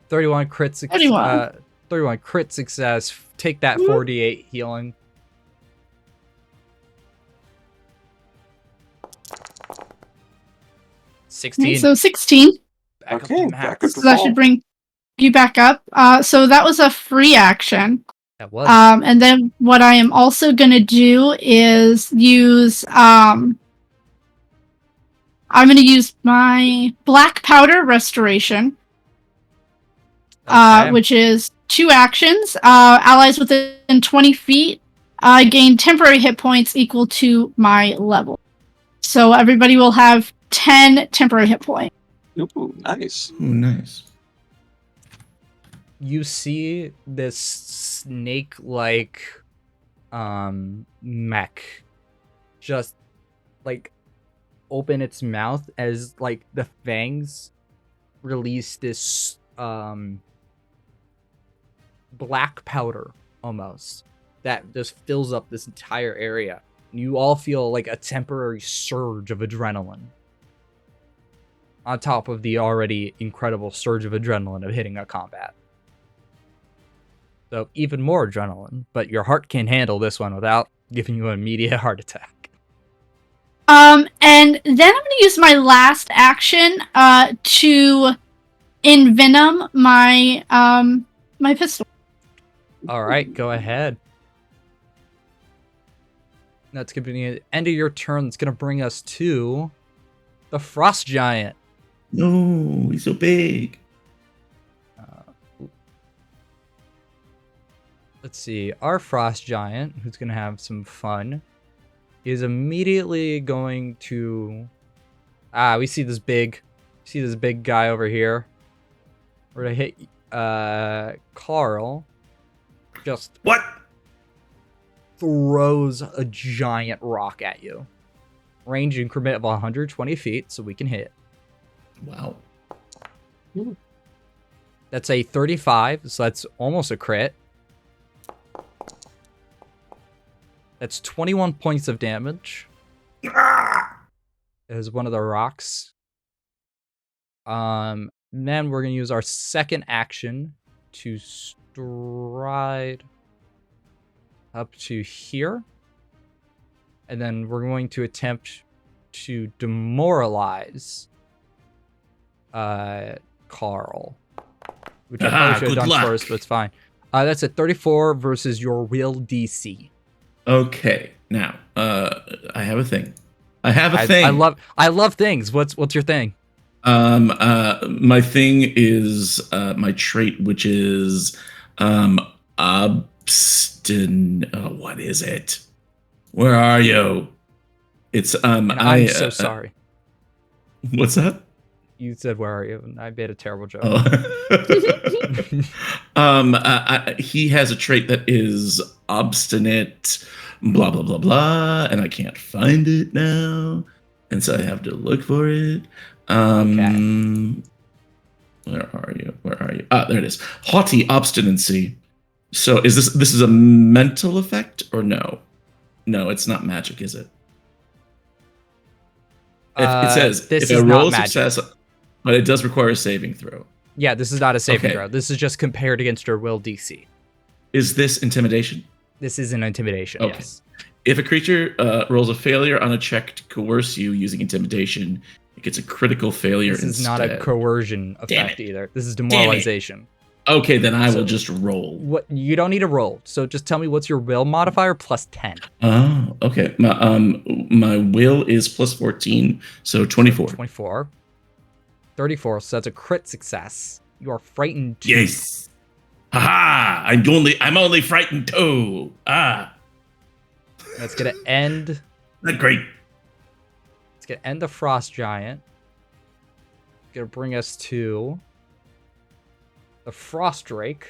31 crit success. 31. 31 crit success. Take that 48 healing. Okay, 16. so 16. Back up Okay, to back max. up So that should bring you back up. So that was a free action. That was. And then what I am also going to do is use I'm going to use my black powder restoration, Okay. which is 2 actions. Allies within 20 feet gain temporary hit points equal to my level. So everybody will have 10 temporary hit points. Ooh, nice. Ooh, nice. You see this snake-like mech just like open its mouth as like the fangs release this black powder almost that just fills up this entire area. You all feel like a temporary surge of adrenaline on top of the already incredible surge of adrenaline of hitting a combat. So even more adrenaline, but your heart can handle this one without giving you an immediate heart attack. And then I'm going to use my last action to envenom my my pistol. All right, go ahead. That's going to be the end of your turn. It's going to bring us to the Frost Giant. No, he's so big. Let's see. Our Frost Giant, who's going to have some fun, is immediately going to... we see this big guy over here. We're going to hit Carl. Just What? throws a giant rock at you. Range increment of 120 feet, so we can hit. Wow. That's a 35, so that's almost a crit. That's 21 points of damage. As one of the rocks. Then we're gonna use our second action to stride up to here. And then we're going to attempt to demoralize Carl. Which I probably should have good done luck. first, but it's fine. That's a 34 versus your will DC. Okay, now I have a thing. I have a thing. I love things. What's your thing? My thing is my trait, which is What is it? Where are you? It's And I'm so sorry. What's that? You said, "Where are you?" And I made a terrible joke. Oh. He has a trait that is obstinate, blah blah blah blah, and I can't find it now, and so I have to look for it. Where are you? Where are you? Ah, there it is. Haughty obstinacy. So is this is a mental effect or no? No, it's not magic, is it? It says this if is a not roll magic. success, but it does require a saving throw. Yeah, this is not a saving Okay. throw. This is just compared against your will DC. Is this intimidation? This is an intimidation. Okay. Yes. If a creature rolls a failure on a check to coerce you using intimidation, it gets a critical failure This is instead. not a coercion Damn effect it. either. This is demoralization. Okay, then I So- will just roll. What you don't need to roll. So just tell me what's your will modifier plus 10. Oh, okay. My will is plus 14, so 24. 24. 34. So that's a crit success. You are frightened too. Yes. Haha! I'm only frightened too. Ah, That's gonna end. not great. It's gonna end the frost giant. It's gonna bring us to the frost drake,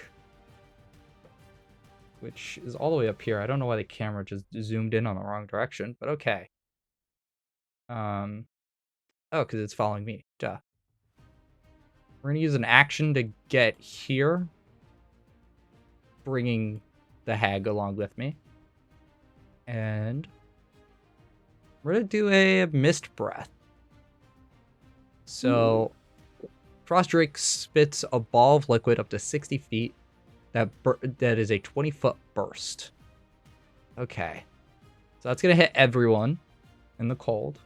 which is all the way up here. I don't know why the camera just zoomed in on the wrong direction, but okay. Oh, because it's following me. Duh. We're gonna use an action to get here, bringing the hag along with me, and we're gonna do a mist breath. So, Frost Drake spits a ball of liquid up to 60 feet. That is a 20-foot burst. Okay, so that's gonna hit everyone in the cold,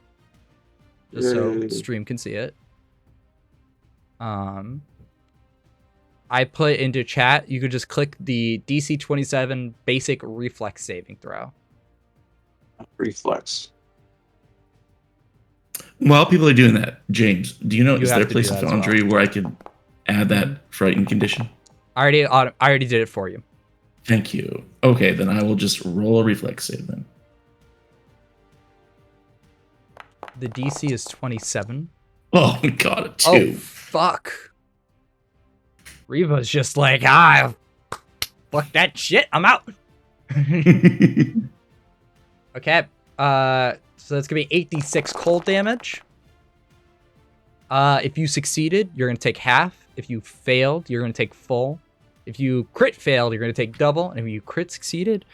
just so Yay. stream can see it. I put into chat. You could just click the DC 27 basic reflex saving throw. Reflex. While people are doing that, James, do you know You is have there a to place do in that as well. Foundry where I could add that frightened condition? I already did it for you. Thank you. Okay, then I will just roll a reflex save then. The DC is 27. Oh my god, a Oh 2. fuck. Reva's just like, fuck that shit. I'm out. Okay. So that's gonna be 8d6 cold damage. If you succeeded, you're gonna take half. If you failed, you're gonna take full. If you crit failed, you're gonna take double. And if you crit succeeded,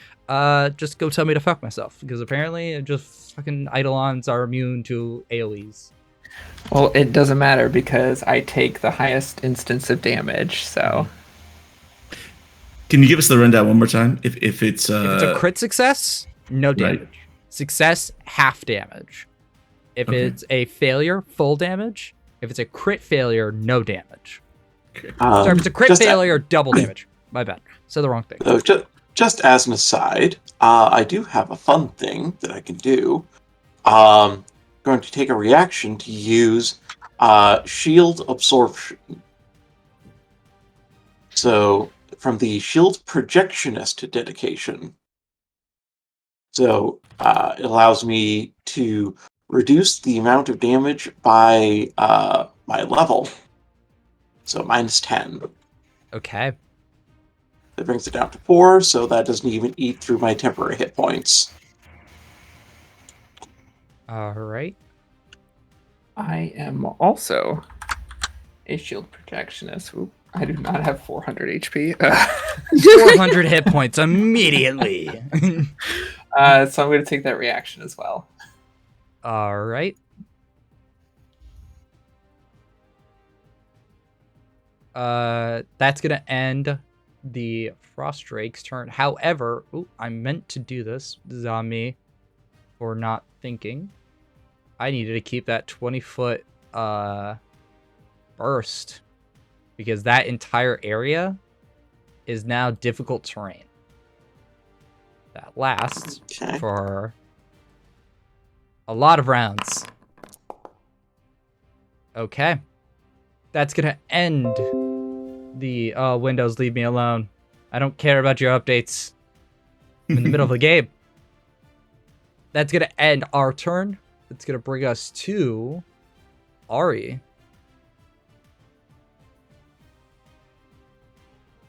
just go tell me to fuck myself, because apparently just fucking Eidolons are immune to AoEs. Well, it doesn't matter because I take the highest instance of damage, so Can you give us the rundown one more time? If it's If it's a crit success, no right. damage. Success, half damage. If Okay. it's a failure, full damage. If it's a crit failure, no damage. Okay. Sorry, if it's a crit just failure, double damage. My bad. Said the wrong thing. Just as an aside, I do have a fun thing that I can do. Going to take a reaction to use shield absorption. So from the shield projectionist dedication. So it allows me to reduce the amount of damage by my level. So -10. Okay. That brings it down to 4, so that doesn't even eat through my temporary hit points. Alright. I am also a shield protectionist. Oop, I do not have 400 HP. 400 hit points immediately. So I'm going to take that reaction as well. Alright. That's gonna end the Frost Drake's turn. However, I meant to do this. This is on me for not thinking. I needed to keep that 20-foot burst, because that entire area is now difficult terrain. That lasts Okay. for a lot of rounds. Okay. That's gonna end the Windows leave me alone. I don't care about your updates. I'm in the middle of the game. That's going to end our turn. It's going to bring us to Ari.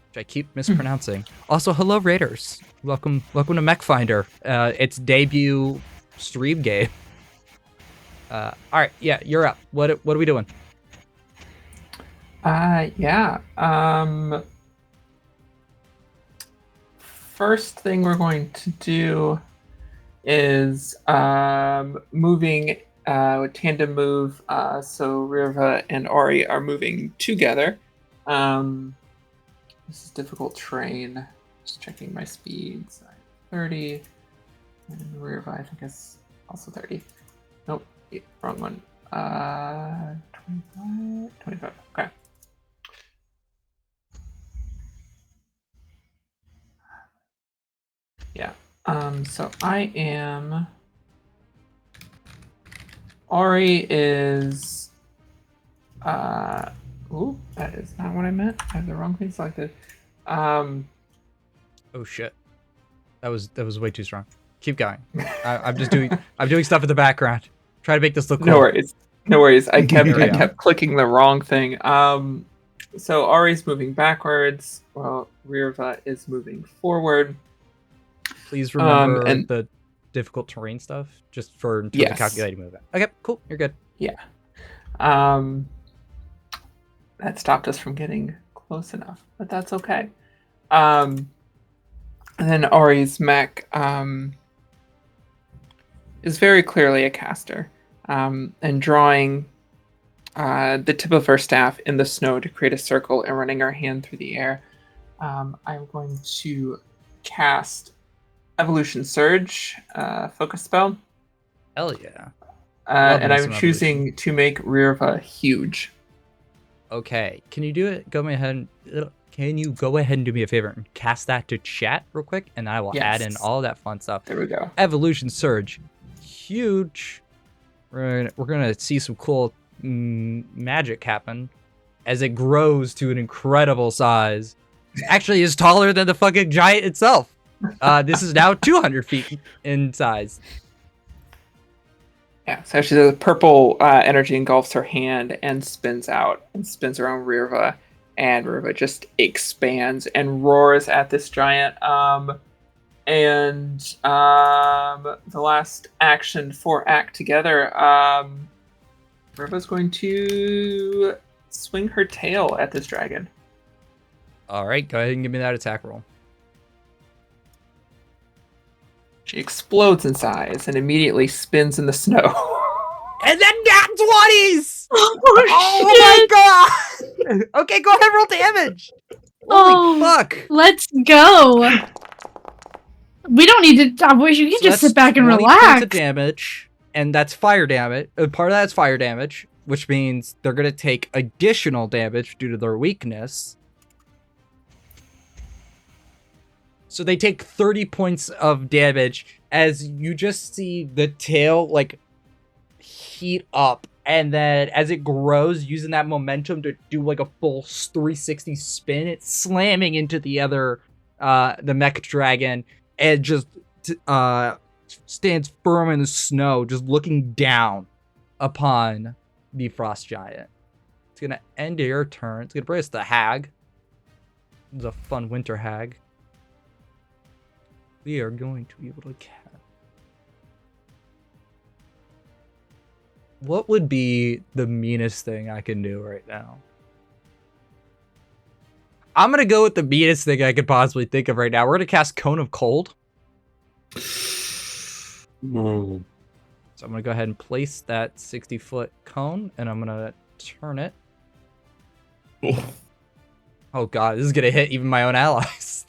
Which I keep mispronouncing. Also, hello, Raiders. Welcome to Pathfinder. Its debut stream game. All right, yeah, you're up. What are we doing? Yeah. First thing we're going to do is moving with tandem move. So Rirva and Ori are moving together. This is difficult terrain. Just checking my speeds. 30. And Rirva, I think, is also 30. Nope, wrong one. 25. Okay. Yeah. So I am. Ori is. Ooh, that is not what I meant. I have the wrong thing selected. Oh shit. That was way too strong. Keep going. I'm doing stuff in the background. Try to make this look cool. No worries. I kept clicking the wrong thing. So Ari's moving backwards while Rirva is moving forward. Please remember the difficult terrain stuff, just for in terms of calculating movement. Okay, cool. You're good. Yeah. That stopped us from getting close enough, but that's okay. And then Ari's mech is very clearly a caster, and drawing the tip of her staff in the snow to create a circle and running her hand through the air. I'm going to cast Evolution Surge, focus spell. Hell yeah. And I'm choosing to make Rirva huge. Okay. Can you do it? Can you go ahead and do me a favor and cast that to chat real quick? And I will add in all that fun stuff. There we go. Evolution Surge. Huge. We're gonna see some cool magic happen as it grows to an incredible size. Actually, is taller than the fucking giant itself. This is now 200 feet in size. Yeah, so she does purple energy engulfs her hand and spins out and spins around Rirva, and Rirva just expands and roars at this giant. And the last action for act together, Rirva's going to swing her tail at this dragon. All right, go ahead and give me that attack roll. She explodes in size and immediately spins in the snow. And then nat 20s! Oh my god! Okay, go ahead and roll damage. Holy fuck! Let's go. We don't need to. I wish you could just sit back and 20 relax. Points of damage, and that's fire damage. Part of that's fire damage, which means they're gonna take additional damage due to their weakness. So they take 30 points of damage as you just see the tail like heat up, and then as it grows, using that momentum to do like a full 360 spin, it's slamming into the other the mech dragon, and just stands firm in the snow, just looking down upon the frost giant. It's gonna end your turn. It's gonna bring us the hag. It's a fun winter hag. We are going to be able to cast. What would be the meanest thing I can do right now? I'm going to go with the meanest thing I could possibly think of right now. We're going to cast Cone of Cold. So I'm going to go ahead and place that 60-foot cone, and I'm going to turn it. Oh god, this is going to hit even my own allies.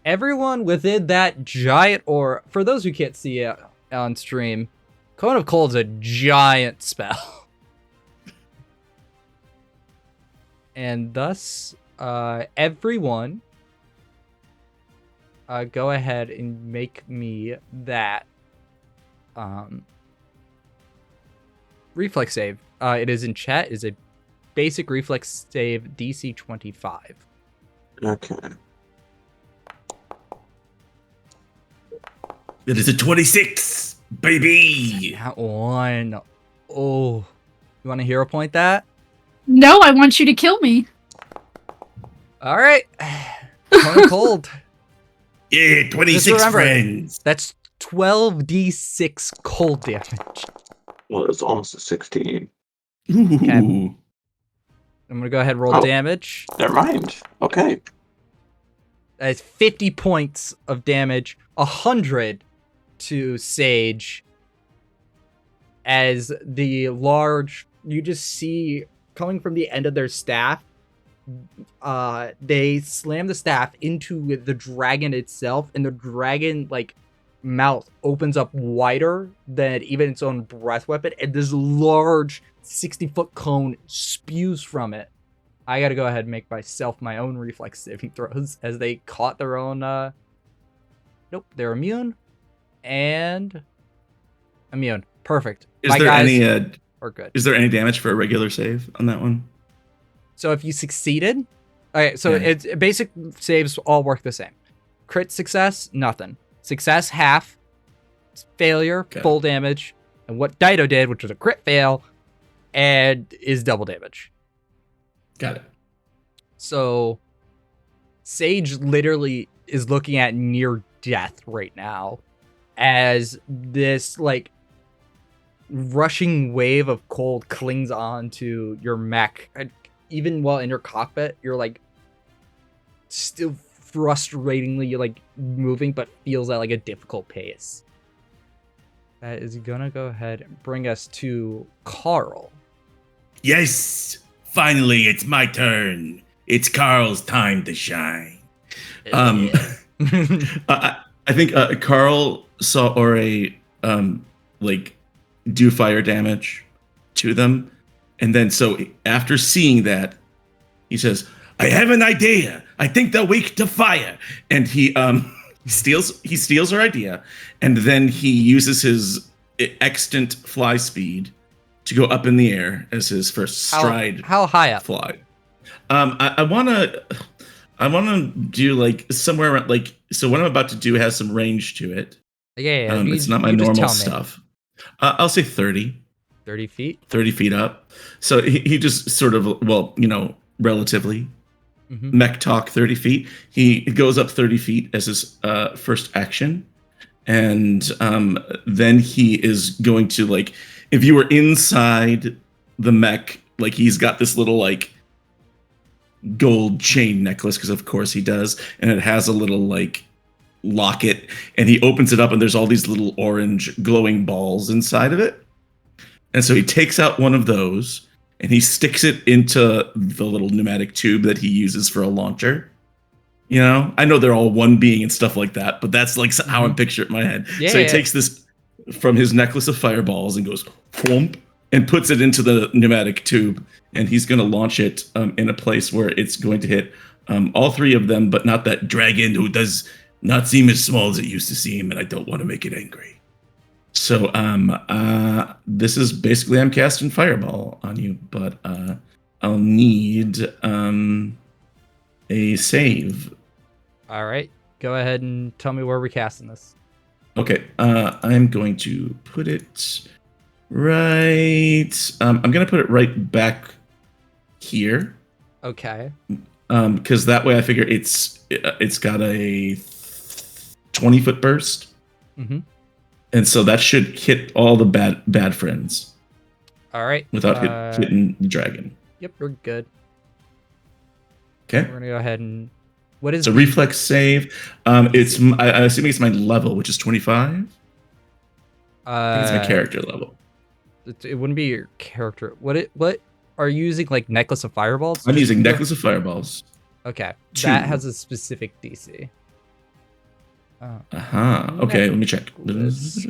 Everyone within that giant, or for those who can't see it on stream, Cone of Cold is a giant spell. And thus, everyone, go ahead and make me that reflex save. It is in chat. It is a basic reflex save DC 25. Okay. That is a 26, baby. That one. Oh. You want to hero point that? No, I want you to kill me. All right. Tone cold. Yeah, 26 remember, friends. That's 12d6 cold damage. Well, it's almost a 16. Ooh. Okay. I'm going to go ahead and roll damage. Never mind. Okay. That's 50 points of damage, 100 to Sage. As the large, you just see coming from the end of their staff, they slam the staff into the dragon itself, and the dragon mouth opens up wider than even its own breath weapon, and this large 60-foot cone spews from it. I gotta go ahead and make myself my own reflex saving throws as they caught their own. Nope, they're immune and immune. Perfect. Is there any? Are good. Is there any damage for a regular save on that one? So if you succeeded, okay. So it's basic saves all work the same. Crit success, nothing. Success, half. Failure, full damage. And what Dido did, which was a crit fail, and is double damage. Got it. So Sage literally is looking at near death right now as this rushing wave of cold clings on to your mech. Even while in your cockpit, you're still frustratingly moving, but feels at a difficult pace. That is gonna go ahead and bring us to Carl. Yes, finally, it's my turn. It's Carl's time to shine. I think Carl saw Ore do fire damage to them, and then so after seeing that, he says, "I have an idea. I think they're weak to fire." And he steals her idea, and then he uses his extant fly speed to go up in the air as his first stride. How high up? Fly. I wanna do somewhere around so what I'm about to do has some range to it. Yeah. It's not my normal stuff. I'll say 30. 30 feet? 30 feet up. So he just sort of, relatively, mech talk 30 feet. He goes up 30 feet as his first action. And then he is going to, if you were inside the mech, he's got this little, gold chain necklace, because of course he does. And it has a little, locket. And he opens it up, and there's all these little orange glowing balls inside of it. And so he takes out one of those, and he sticks it into the little pneumatic tube that he uses for a launcher. I know they're all one being and stuff like that, but that's how I picture it in my head. So he takes this from his necklace of fireballs and goes whoomp, and puts it into the pneumatic tube, and he's going to launch it in a place where it's going to hit all three of them, but not that dragon who does not seem as small as it used to seem, and I don't want to make it angry. So this is basically I'm casting Fireball on you, but I'll need a save. All right. Go ahead and tell me where we're casting this. Okay. I'm going to put it right... I'm going to put it right back here. Okay. Because that way I figure it's got a 20-foot burst. Mm-hmm. And so that should hit all the bad friends. All right. Without hitting the dragon. Yep, we're good. Okay. We're gonna go ahead and it's a reflex save. I assume it's my level, which is 25. I think it's my character level. It wouldn't be your character. What are you using? Necklace of Fireballs? I'm using Necklace of Fireballs. Okay, that has a specific DC. Okay, let me check.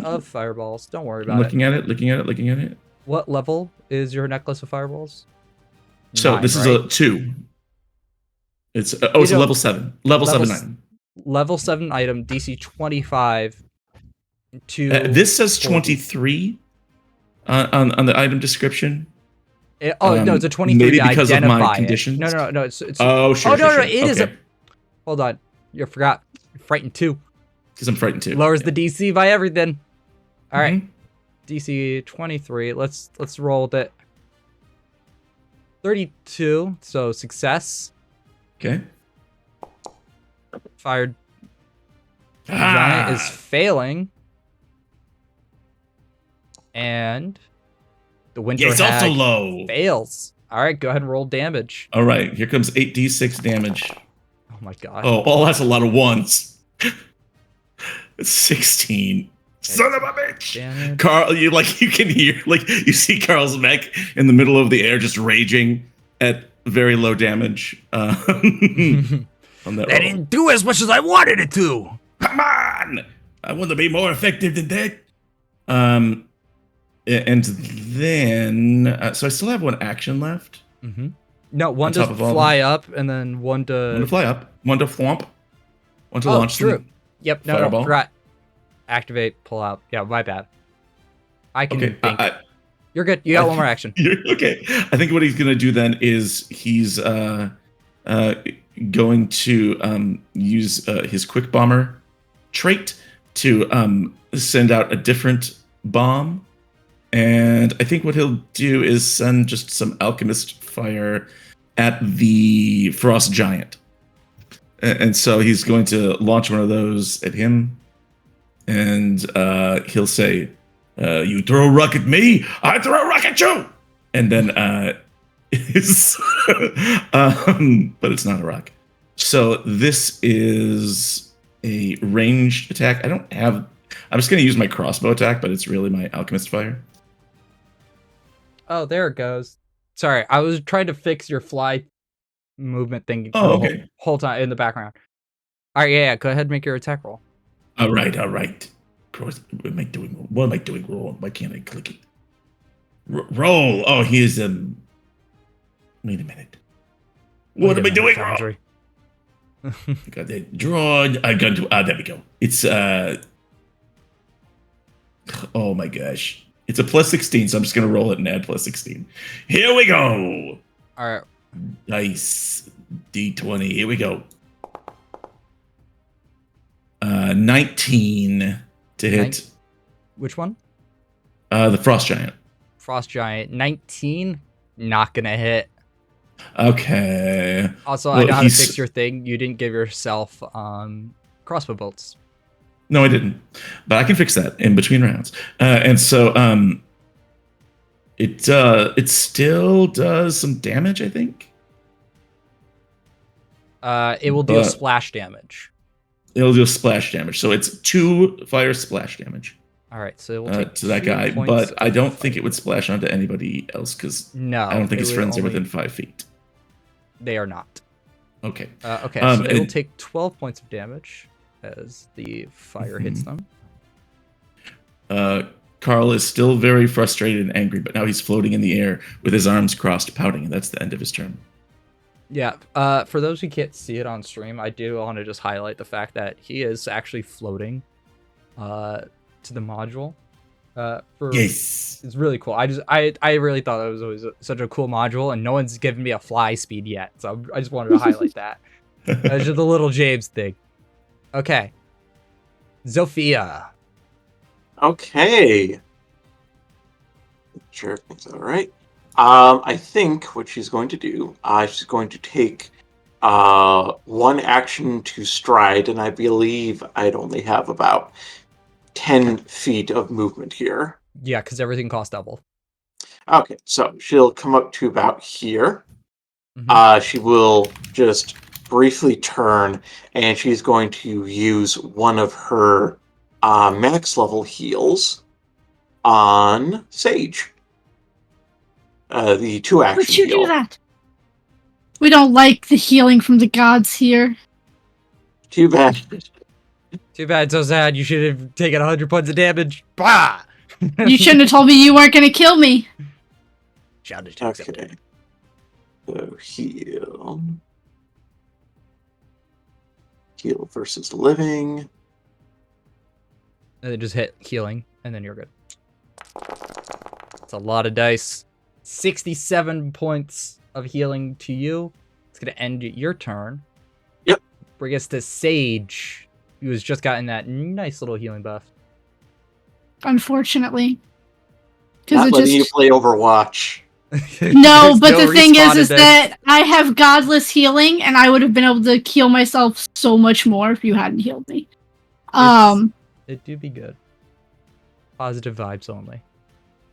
Of Fireballs. Don't worry about looking at it. Looking at it. What level is your Necklace of Fireballs? So 9, this is a 2. It's a level 7. Level 7. Level 7 item, DC 25. This says 23 on the item description. No, it's a 23 maybe to because identify of my conditions. No. It's sure. It is. hold on. You forgot. You're frightened 2. Because I'm frightened too. Lowers the DC by everything. All right. Mhm. DC 23. Let's roll with it. 32. So success. Okay. Fired. Giant is failing. And the winter Yeah, it's also hag low. fails. All right, go ahead and roll damage. All right, here comes 8d6 damage. Oh my god. Oh, that's a lot of ones. It's 16. Son of a bitch. Damage. Carl, you can hear, you see Carl's mech in the middle of the air just raging at very low damage. On that That roll. didn't do as much as I wanted it to. Come on! I want to be more effective than that. And then, so I still have 1 action left. Mm-hmm. No, one On to top of all fly up, and then one One to to. fly up, 1 to thwomp, 1 to Oh, launch. true. Yep. No, Fireball. forgot. Activate. Pull out. Yeah, my bad. I can Okay, think. You're good. You got one more action. Okay. I think what he's gonna do then is he's going to use his quick bomber trait to send out a different bomb, and I think what he'll do is send just some alchemist fire at the frost giant, and so he's going to launch one of those at him, and he'll say, "You throw a rock at me, I throw a rock at you," and then but it's not a rock. So this is a ranged attack. I'm just going to use my crossbow attack, but it's really my alchemist fire. Oh, there it goes. Sorry, I was trying to fix your fly movement thing. Oh, the okay. Whole time in the background. All right, yeah. Go ahead and make your attack roll. All right. What am I doing? Roll. Why can't I click it? Roll. Oh, here's wait a minute. What am I doing wrong? Foundry. Got that drawn. I got to. There we go. It's Oh my gosh. It's a plus 16, so I'm just going to roll it and add plus 16. Here we go. All right. Dice D20. Here we go. 19 to hit. Which one? The frost giant. Frost Giant. 19. Not gonna hit. Okay. Also, Well, I know how to he's- fix your thing. You didn't give yourself crossbow bolts. No, I didn't. But I can fix that in between rounds. And so it still does some damage, I think. It will deal But- splash damage. It'll do splash damage. So it's 2 fire splash damage All right, so it will take to that 2 guy. points But I of don't think it fire. would splash onto anybody else because No, I don't think it his would friends are only- within 5 feet. They are not. Okay. Okay, Um, so it will and- take 12 points of damage as the fire hits them. Carl is still very frustrated and angry, but now he's floating in the air with his arms crossed, pouting, and that's the end of his turn. Yeah, for those who can't see it on stream, I do want to just highlight the fact that he is actually floating to the module. Yes. It's really cool. I really thought it was always such a cool module, and no one's given me a fly speed yet, so I just wanted to highlight that. That's just a little James thing. Okay. Zofia. Okay. Sure, everything's all right. I think what she's going to do, she's going to take 1 action to stride, and I believe I'd only have about 10 feet of movement here. Yeah, because everything costs double. Okay, so she'll come up to about here. Mhm. She will just briefly turn, and she's going to use one of her max level heals on Sage. The 2 action Would you heal. do that? We don't like the healing from the gods here. Too bad. Too bad, so sad. You should have taken 100 points of damage. Bah! You shouldn't have told me you weren't going to kill me. Challenge Okay. accepted. So heal. Heal versus living. And then just hit healing, and then you're good. It's a lot of dice. 67 points of healing to you. It's going to end your turn. Yep. bring us to Sage, who has just gotten that nice little healing buff. Unfortunately. Not Because letting you play Overwatch. No, There's but no the thing respawn is in this. that I have godless healing, and I would have been able to heal myself so much more if you hadn't healed me. It do be good. Positive vibes only.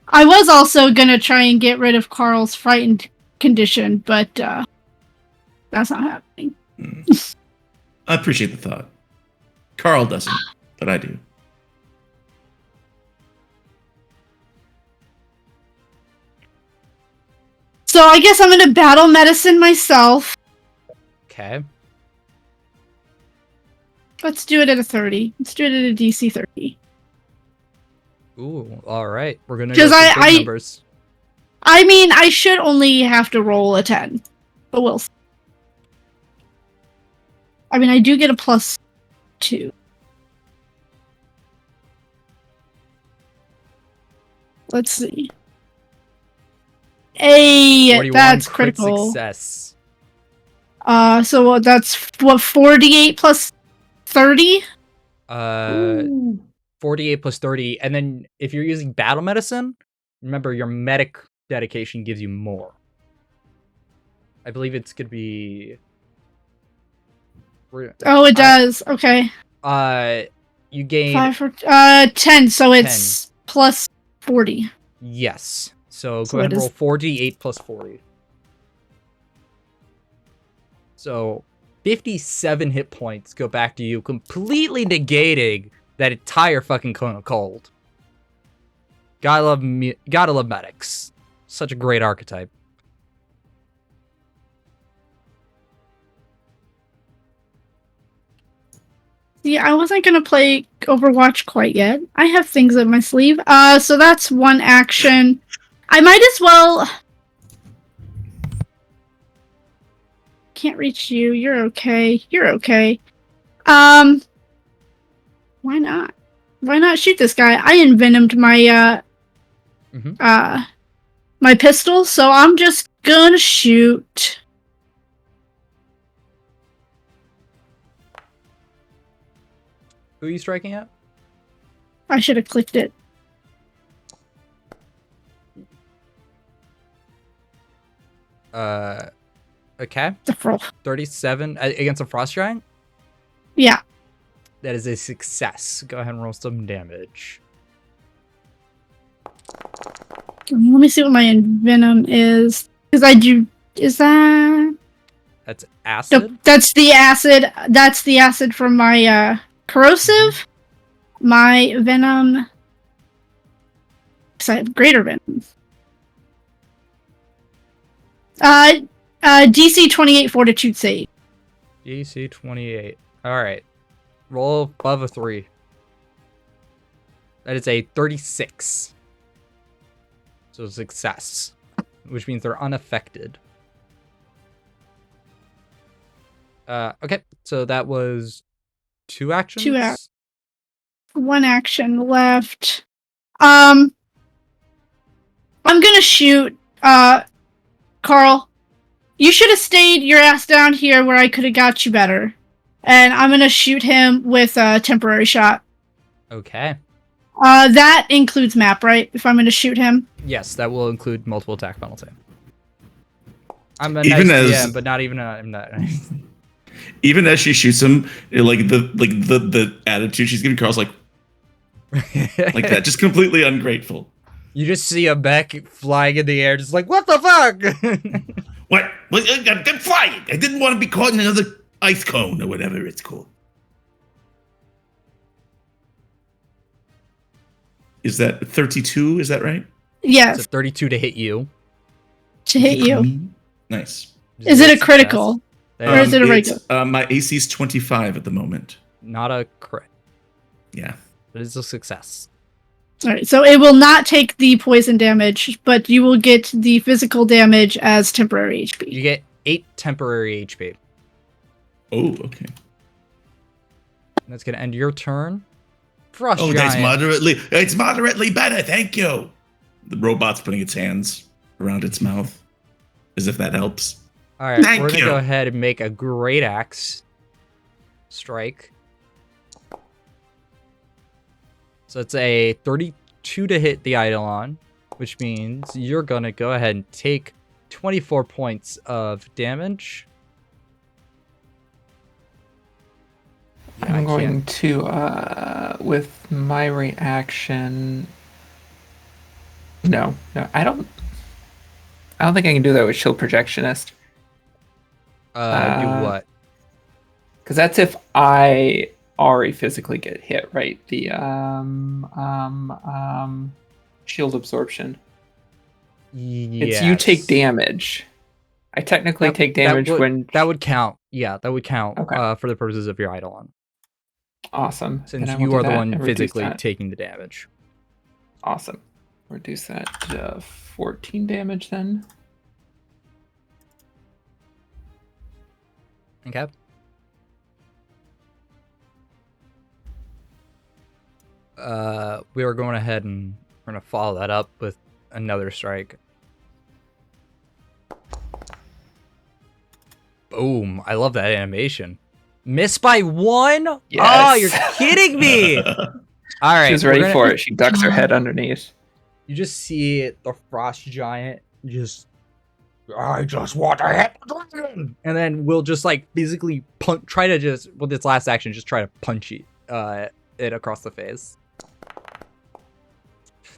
I was also gonna try and get rid of Carl's frightened condition, but that's not happening. I appreciate the thought. Carl doesn't, but I do. So I guess I'm gonna battle medicine myself. Okay. Let's do it at a 30. Let's do it at a DC 30. Ooh, all right. We're gonna go 'Cause for big numbers. I mean, I should only have to roll a 10, but we'll see. I mean, I do get a +2. Let's see. Hey, 41 that's crit critical. success. So that's what, 48 plus 30? 48 plus 30, and then if you're using battle medicine, remember your medic dedication gives you more. I believe it's gonna be. Oh, it does. Okay. You gain 5 for 10, so it's plus 40. Yes. So So go ahead it and roll is- 48 plus 40. So 57 hit points go back to you, completely negating that entire fucking cone of cold. Gotta love medics. Such a great archetype. Yeah, I wasn't gonna play Overwatch quite yet. I have things up my sleeve. So that's one action. I might as well. Can't reach you. You're okay. You're okay. Why not? Why not shoot this guy? I envenomed my my pistol, so I'm just gonna shoot. Who are you striking at? I should have clicked it. Okay. 37 against a frost giant? Yeah. That is a success. Go ahead and roll some damage. Let me see what my envenom is. Because I do. Is that. That's acid? Nope, that's the acid. That's the acid from my corrosive. My venom. Because I have greater venom. DC 28 fortitude save. DC 28. Alright. Roll above a 3. That is a 36. So success. Which means they're unaffected. Okay. So that was 2 actions? One action left. I'm gonna shoot, Carl. You should have stayed your ass down here where I could have got you better. And I'm gonna shoot him with a temporary shot. Okay. That includes map, right? If I'm gonna shoot him? Yes, that will include multiple attack penalty. I'm a Even nice as- DM, but not even I'm not. Even as she shoots him, the attitude she's giving Carl's like that, just completely ungrateful. You just see a mech flying in the air, just like, what the fuck? What? I'm flying. I didn't want to be caught in another ice cone or whatever it's called. Is that 32? Is that right? Yes. It's a 32 to hit you. To hit you. Nice. Is it a critical? Or is it a regular? My AC's 25 at the moment. Not a crit. Yeah. But it's a success. Alright, so it will not take the poison damage, but you will get the physical damage as temporary HP. You get 8 temporary HP. Oh, okay. And that's gonna end your turn. Frost Oh, giant. it's moderately better. Thank you. The robot's putting its hands around its mouth, as if that helps. All right, Thank we're gonna you. go ahead and make a great axe. strike. So it's a 32 to hit the Eidolon, which means you're going to go ahead and take 24 points of damage. Yeah, I'm going to, with my reaction... No, I don't think I can do that with Shield Projectionist. Do what? Because that's if I already physically get hit, right? The shield absorption. Yes. It's you take damage. I technically take damage when that would count. Yeah, that would count Okay. For the purposes of your Eidolon. Awesome. Since Then I will you do are the that one and reduce physically that. taking the damage. Awesome. Reduce that to 14 damage then. Okay. We are going ahead and we're going to follow that up with another strike. Boom. I love that animation. Miss by 1? Yes. Oh, you're kidding me. All right. She's ready for it. She ducks her head underneath. You just see the frost giant I just want to hit the dragon. And then we'll just like physically try to just, with its last action, just try to punch it across the face.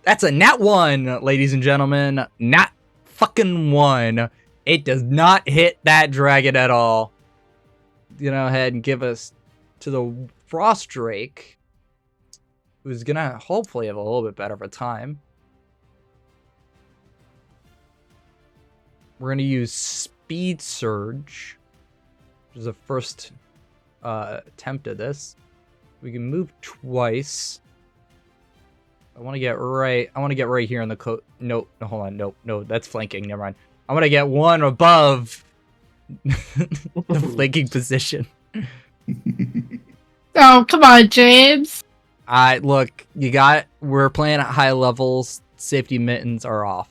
That's a nat 1, ladies and gentlemen. Nat fucking 1. It does not hit that dragon at all. Go ahead and give us to the Frost Drake, who's gonna hopefully have a little bit better of a time. We're going to use Speed Surge, which is the first attempt at this. We can move twice. I want to get right here in the coat. No, hold on. No, that's flanking. Never mind. I want to get one above the flanking position. Oh, come on, James. Look, we're playing at high levels. Safety mittens are off.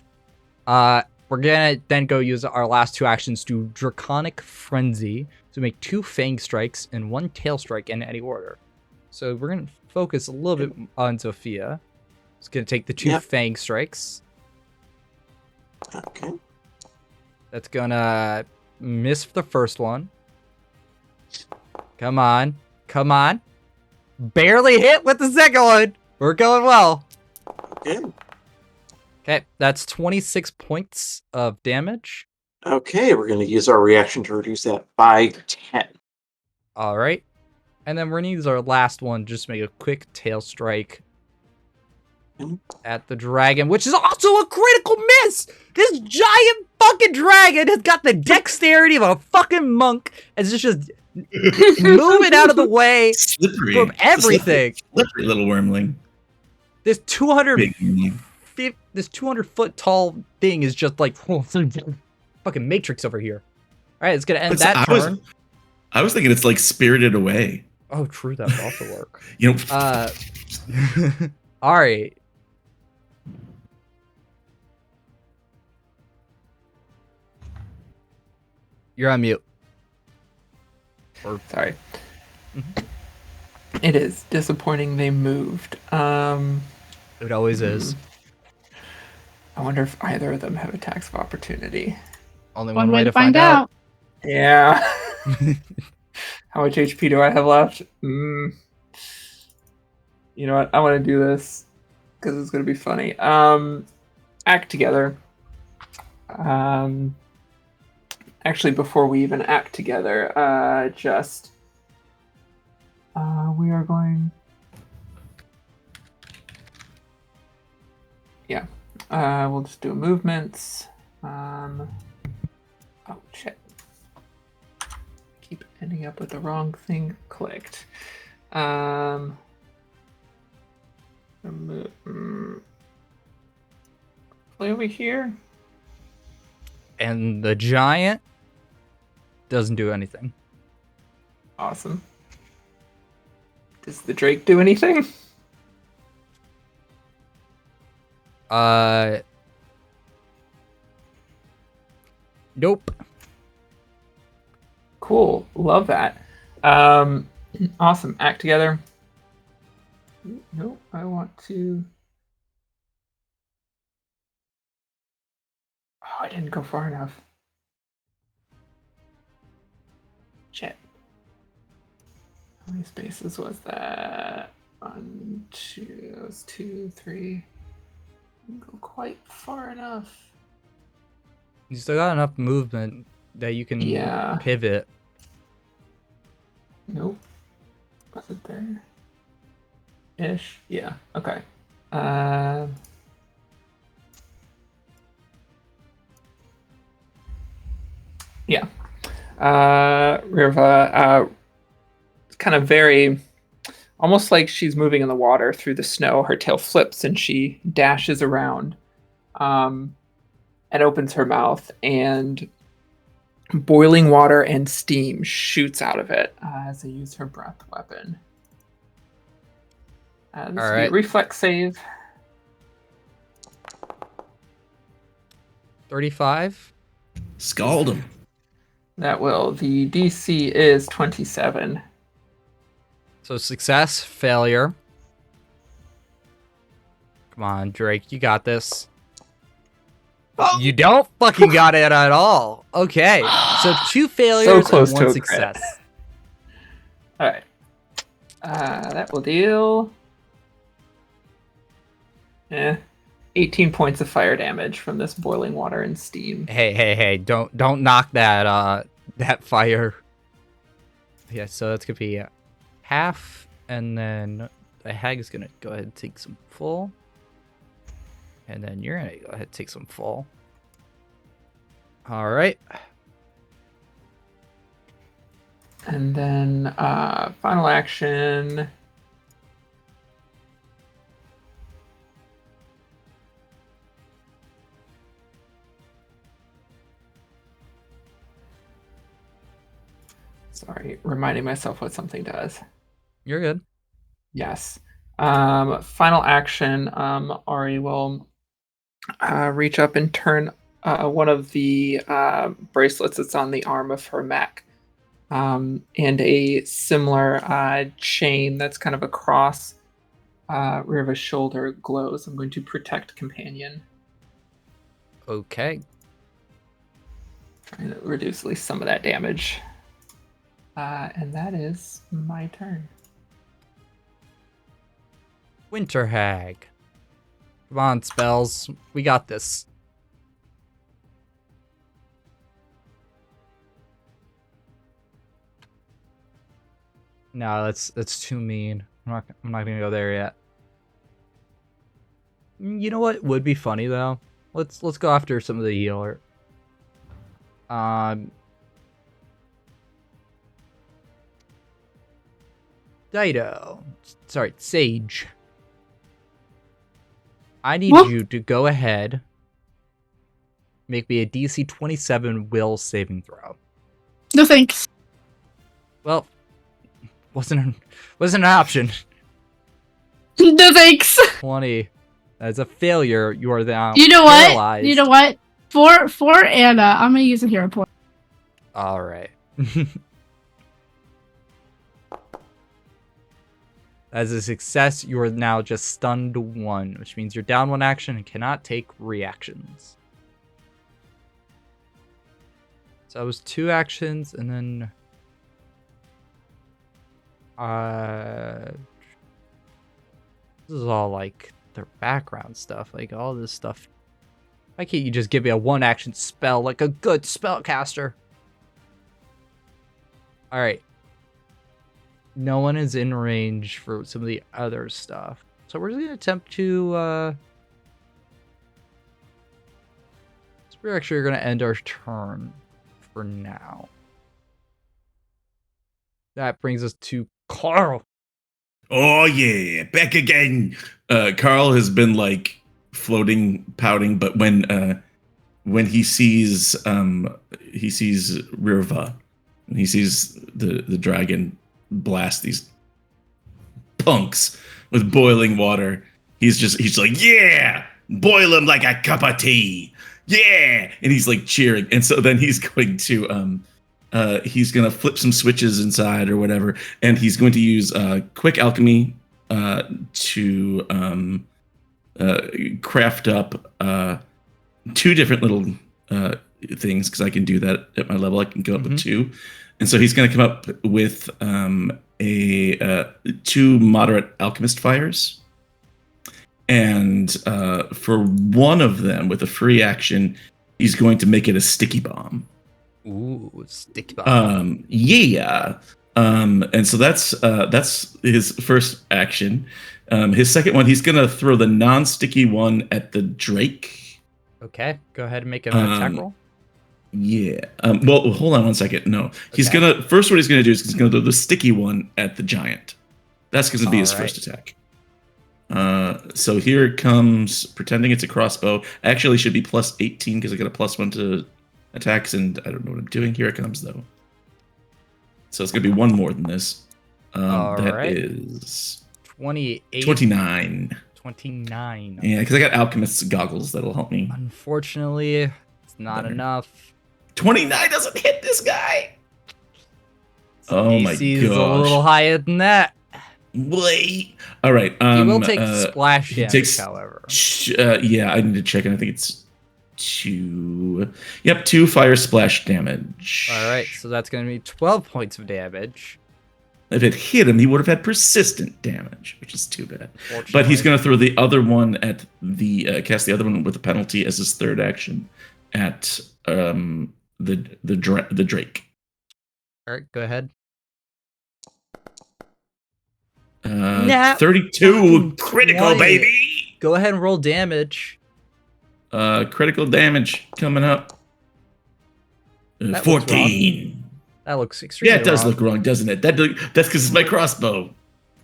We're gonna then go use our last 2 actions to Draconic Frenzy to make 2 Fang Strikes and 1 Tail Strike in any order. So we're gonna focus a little bit on Sophia. It's gonna take the 2 Fang Strikes. Okay. That's gonna miss the first one. Come on. Barely hit with the second one. We're going well. Okay. Okay, that's 26 points of damage. Okay, we're going to use our reaction to reduce that by 10. All right. And then we're going to use our last one, just make a quick tail strike at the dragon, which is also a critical miss. This giant fucking dragon has got the dexterity of a fucking monk and it's just moving out of the way from everything. Slippery little wormling. This 200 Big wormling. This 200-foot tall thing is just like fucking Matrix over here. All right, it's gonna end that turn. I was thinking it's like Spirited Away. Oh, true, that would also work. All right. You're on mute. Sorry. It is disappointing they moved. It always is. I wonder if either of them have attacks of opportunity. Only one way to find out. Yeah. How much HP do I have left? You know what? I want to do this because it's going to be funny. Act together. Actually, before we even act together, we are going... Yeah. We'll just do movements. Oh, shit. Keep ending up with the wrong thing clicked. Play over here. And the giant doesn't do anything. Awesome. Does the Drake do anything? Nope. Cool. Love that. Awesome. Act together. Nope, I want to... Oh, I didn't go far enough. Shit. How many spaces was that? 1, 2, that was 2, 3. Didn't go quite far enough. You still got enough movement that you can pivot. Nope. Was it there? Ish. Yeah. Okay. Yeah. Rirva, kind of very, almost like she's moving in the water through the snow. Her tail flips and she dashes around, and opens her mouth, and boiling water and steam shoots out of it as they use her breath weapon. This will be a reflex save. 35. Scald him. That will. The DC is 27. So success, failure. Come on, Drake, you got this. You don't fucking got it at all. Okay, so 2 failures close and to 1 a success. All right. That will deal 18 points of fire damage from this boiling water and steam. Hey! Don't knock that that fire. Yeah, so that's gonna be half, and then the hag is gonna go ahead and take some full, and then you're gonna go ahead and take some full. All right. And then final action. Sorry, reminding myself what something does. You're good. Yes. Final action, Ari will reach up and turn one of the bracelets that's on the arm of her mech, and a similar chain that's kind of across Riva's shoulder glows. I'm going to protect companion. Okay. Trying to reduce at least some of that damage. And that is my turn. Winter Hag. Come on, spells. We got this. No, that's too mean. I'm not gonna go there yet. You know what would be funny though? Let's go after some of the healer. Dido. Sorry, Sage. I need you to go ahead. Make me a DC 27 will saving throw. No thanks. Well, wasn't an option. No thanks. 20. That's a failure. You are now You know paralyzed. what? You know what? For Anna, I'm gonna use a hero point. All right. As a success, you are now just stunned 1, which means you're down 1 action and cannot take reactions. So that was 2 actions, and then this is all like their background stuff, like all this stuff. Why can't you just give me a 1 action spell like a good spellcaster? All right. No one is in range for some of the other stuff. So we're just going to attempt to... So we're actually going to end our turn for now. That brings us to Carl. Oh yeah, back again. Carl has been like floating, pouting, but when he sees Rirva, and he sees the dragon blast these punks with boiling water, he's like, yeah, boil him like a cup of tea, yeah, and he's like cheering, and so then he's going to he's gonna flip some switches inside or whatever, and he's going to use quick alchemy to craft up 2 different little things, because I can do that at my level. I can go up with 2, and so he's going to come up with a 2 moderate alchemist fires, and for one of them, with a free action, he's going to make it a sticky bomb. Ooh, sticky bomb. And so that's his first action. His second one, he's gonna throw the non-sticky one at the Drake. Okay, go ahead and make an attack roll. Yeah. Well, hold on one second. No, he's gonna first. What he's gonna do is he's gonna throw the sticky one at the giant. That's gonna be his first attack. So here it comes, pretending it's a crossbow. Actually, should be plus 18 because I got a +1 to attacks, and I don't know what I'm doing. Here it comes though. So it's gonna be 1 more than this. That is 28. 29. 29. Yeah, because I got alchemist's goggles that'll help me. Unfortunately, it's not enough. 29 doesn't hit this guy. Oh my gosh. AC's a little higher than that. Wait. All right. He will take splash damage, however. Yeah, I need to check, and I think it's 2. Yep, 2 fire splash damage. All right, so that's going to be 12 points of damage. If it hit him, he would have had persistent damage, which is too bad. But he's going to throw the other one at the cast the other one with a penalty as his third action at the Drake. All right, go ahead. 32 critical, 20. baby. Go ahead and roll damage. Critical damage coming up. 14. That looks extremely Yeah, it does wrong. look wrong, doesn't it? That's because it's my crossbow.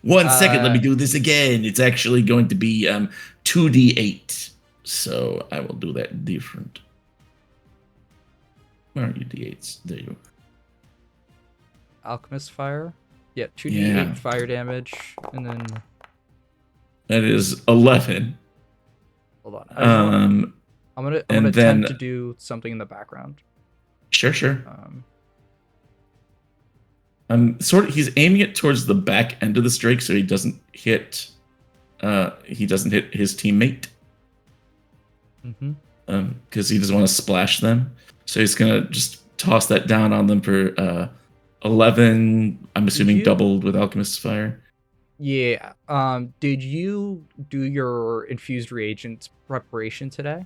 1 second, let me do this again. It's actually going to be 2d8. So I will do that different. Where are you, d8s? There you are. Alchemist fire. Yeah, 2d8 fire damage, and then that is 11. Hold on. I'm gonna attempt to do something in the background. Sure. He's aiming it towards the back end of the Drake so he doesn't hit his teammate. Because he doesn't want to splash them. So he's gonna just toss that down on them for 11. I'm assuming doubled with Alchemist's Fire. Yeah. Did you do your infused reagents preparation today?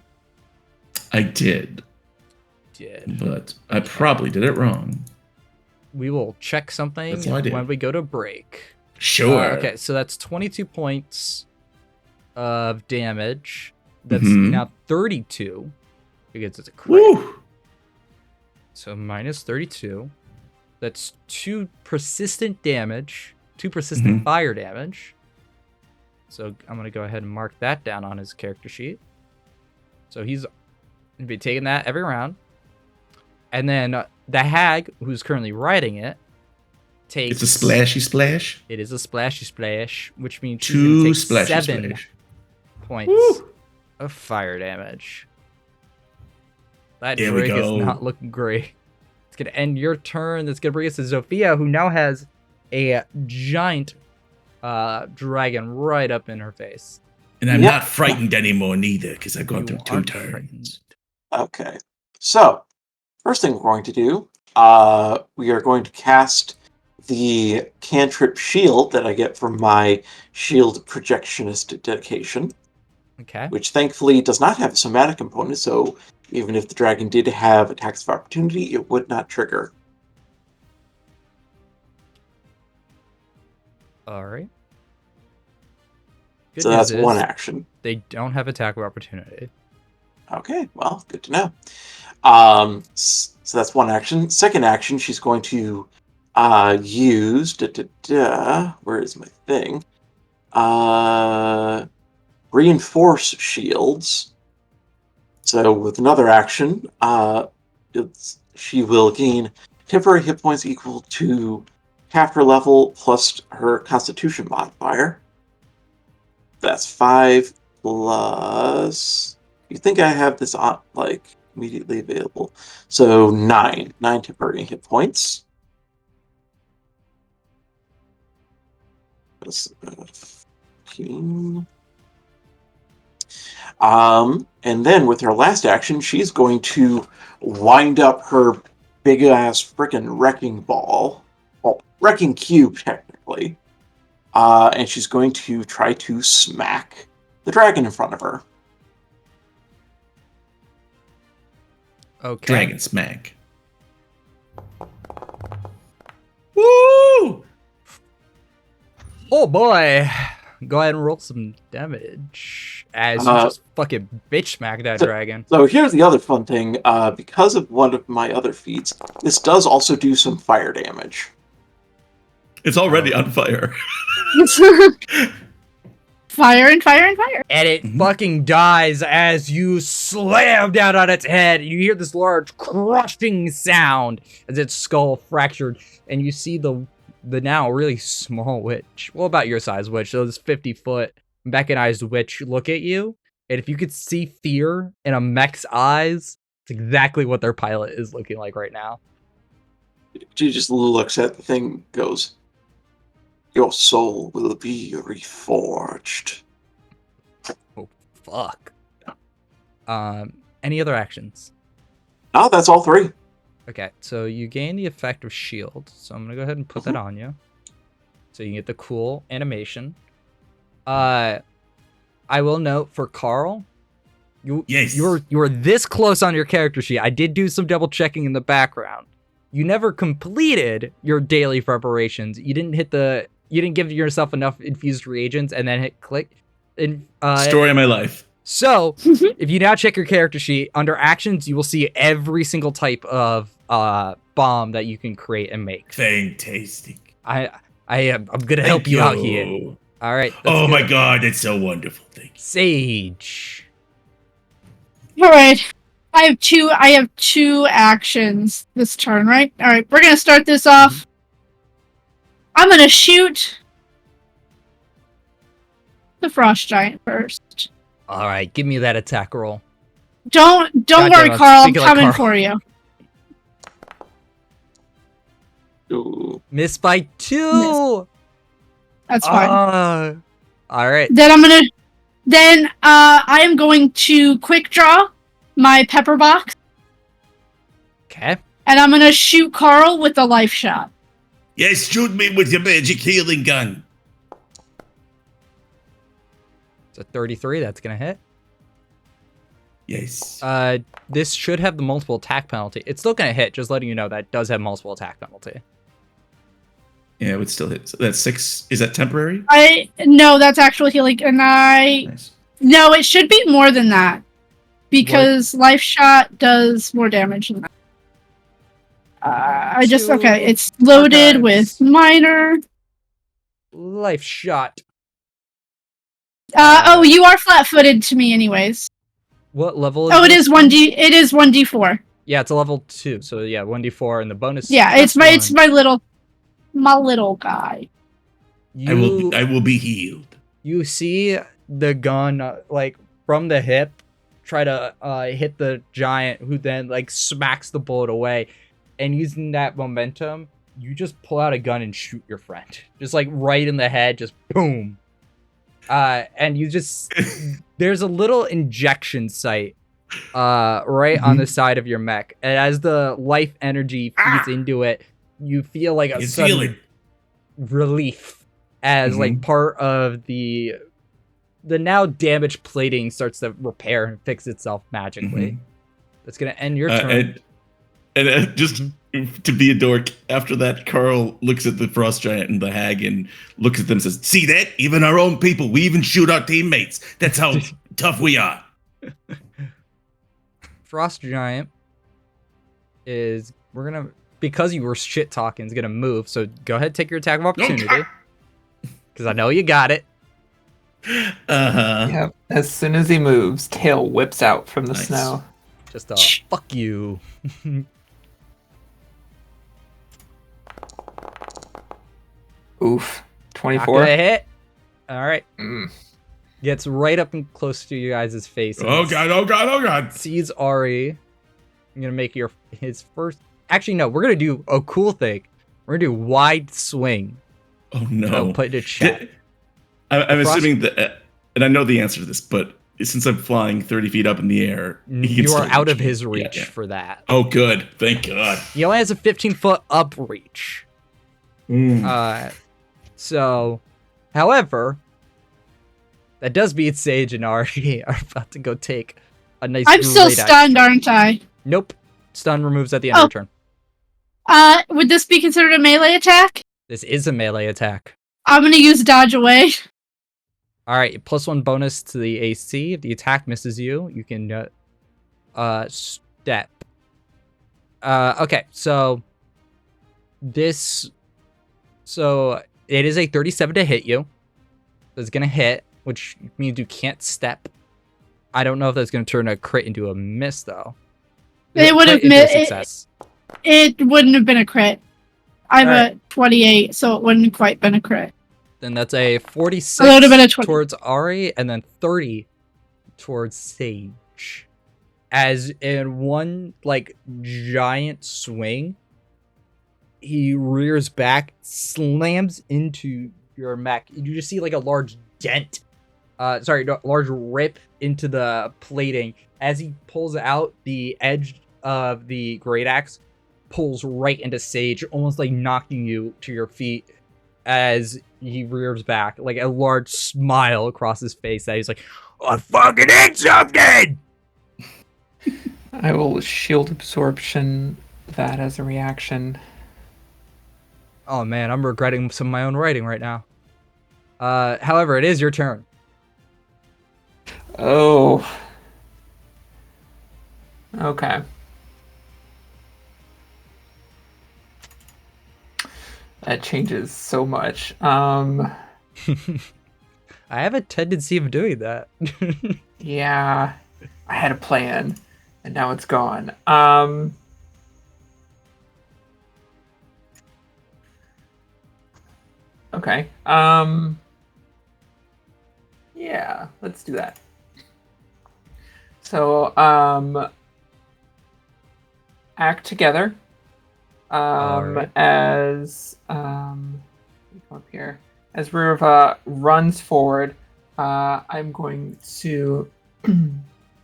I did. But I probably did it wrong. We will check something when we go to break. Sure. Okay, so that's 22 points of damage. That's now 32 because it's a crit. Woo! So minus 32. That's 2 persistent damage, 2 persistent fire damage. So I'm going to go ahead and mark that down on his character sheet. So he's going to be taking that every round. And then the hag, who's currently riding it, takes... It's a splashy splash? It is a splashy splash, which means 2 she's going to take 7 splash. points of fire damage. That Drake is not looking great. It's going to end your turn. That's going to bring us to Zofia, who now has a giant dragon right up in her face. And I'm not frightened anymore, neither, because I've gone through 2 turns. Frightened. Okay. So, first thing we're going to do, we are going to cast the cantrip shield that I get from my shield projectionist dedication. Okay. Which thankfully does not have a somatic component, so even if the dragon did have attacks of opportunity, it would not trigger. Alright. So that's one action. They don't have attack of opportunity. Okay, well, good to know. So that's one action. Second action, she's going to use... where is my thing? Reinforce shields. So with another action, she will gain temporary hit points equal to half her level plus her Constitution modifier. That's 5 plus... You think I have this on, immediately available. So 9 temporary hit points. That's 15. And then with her last action, she's going to wind up her big ass frickin' wrecking ball, well, wrecking cube technically, and she's going to try to smack the dragon in front of her. Okay. Dragon smack. Woo! Oh boy. Go ahead and roll some damage as you just fucking bitch smack that dragon. So here's the other fun thing. Because of one of my other feats, this does also do some fire damage. It's already on fire. Fire and fire and fire. And it fucking dies as you slam down on its head. You hear this large crushing sound as its skull fractured, and you see the now really small witch. Well, about your size witch. So this 50-foot mechanized witch look at you, and if you could see fear in a mech's eyes, it's exactly what their pilot is looking like right now. She just looks at the thing, goes, "Your soul will be reforged." Oh, fuck. Any other actions? No, that's all 3. Okay, so you gain the effect of shield. So I'm gonna go ahead and put that on you. So you can get the cool animation. I will note for Carl, you were this close on your character sheet. I did do some double checking in the background. You never completed your daily preparations. You didn't give yourself enough infused reagents and then hit click. Story of my life. So, if you now check your character sheet, under actions, you will see every single type of bomb that you can create and make. Fantastic. I'm gonna help you out here. All right. Oh my god, that's so wonderful. Thank you. Sage. All right. I have two actions this turn, right? All right. We're gonna start this off. I'm gonna shoot the frost giant first. All right, give me that attack roll. Don't worry, Carl. I'm coming for you. Ooh. Miss by 2. That's fine. All right. Then I am going to quick draw my pepper box. Okay. And I'm gonna shoot Carl with a life shot. Yes, shoot me with your magic healing gun. It's a 33. That's gonna hit. Yes. This should have the multiple attack penalty. It's still gonna hit. Just letting you know that does have multiple attack penalty. Yeah, it would still hit. So that's 6. Is that temporary? No, that's actual healing, and Nice. No, it should be more than that because life shot does more damage than that. It's loaded with minor life shot. You are flat-footed to me, anyways. What level? It is 1d. It is 1d4. Yeah, it's a level 2. So yeah, 1d4, and the bonus. Yeah, it's my little guy. I will be healed. You see the gun from the hip try to hit the giant, who then smacks the bullet away, and using that momentum, you just pull out a gun and shoot your friend, just right in the head, just boom. And you just there's a little injection site right on the side of your mech, and as the life energy feeds into it, you feel like a sudden relief as part of the now damaged plating starts to repair and fix itself magically. That's gonna end your turn. And just to be a dork, after that, Carl looks at the frost giant and the hag and looks at them and says, "See that? Even our own people, we even shoot our teammates. That's how tough we are." Frost giant because you were shit talking, is gonna move. So go ahead, take your attack of opportunity, because I know you got it. Yep. As soon as he moves, tail whips out from the snow. Just fuck you. Oof. 24. Not gonna hit. All right. Gets right up and close to you guys' face. Oh god! Oh god! Oh god! Sees Ari I'm gonna make his first. Actually, no. We're gonna do a cool thing. We're gonna do wide swing. Oh no! I'll put it in chat. I'm assuming that, and I know the answer to this, but since I'm flying 30 feet up in the air, You are out of his reach for that. Oh, good. Thank God. He only has a 15-foot up reach. So, however, that does mean Sage and Ari are about to go take a nice. I'm still stunned, aren't I? Nope. Stun removes at the end of your turn. Would this be considered a melee attack? This is a melee attack. I'm gonna use dodge away. All right, +1 bonus to the AC. If the attack misses you, you can step. Okay, so it is a 37 to hit you. So it's gonna hit, which means you can't step. I don't know if that's gonna turn a crit into a miss though. It would have missed. It wouldn't have been a crit. I'm a 28, so it wouldn't have quite been a crit. Then that's a 46 towards Ari, and then 30 towards Sage. As in one, like, giant swing, he rears back, slams into your mech. You just see, like, a large dent. Large rip into the plating. As he pulls out, the edge of the great axe pulls right into Sage, almost, like, knocking you to your feet. As he rears back, like a large smile across his face that he's like, I fucking ate something! I will shield absorption that as a reaction. Oh man, I'm regretting some of my own writing right now. However, it is your turn. Oh. Okay. That changes so much. I have a tendency of doing that. Yeah. I had a plan, and now it's gone. Okay. Yeah, let's do that. So, act together. Right. As come up here, as Ruva runs forward, I'm going to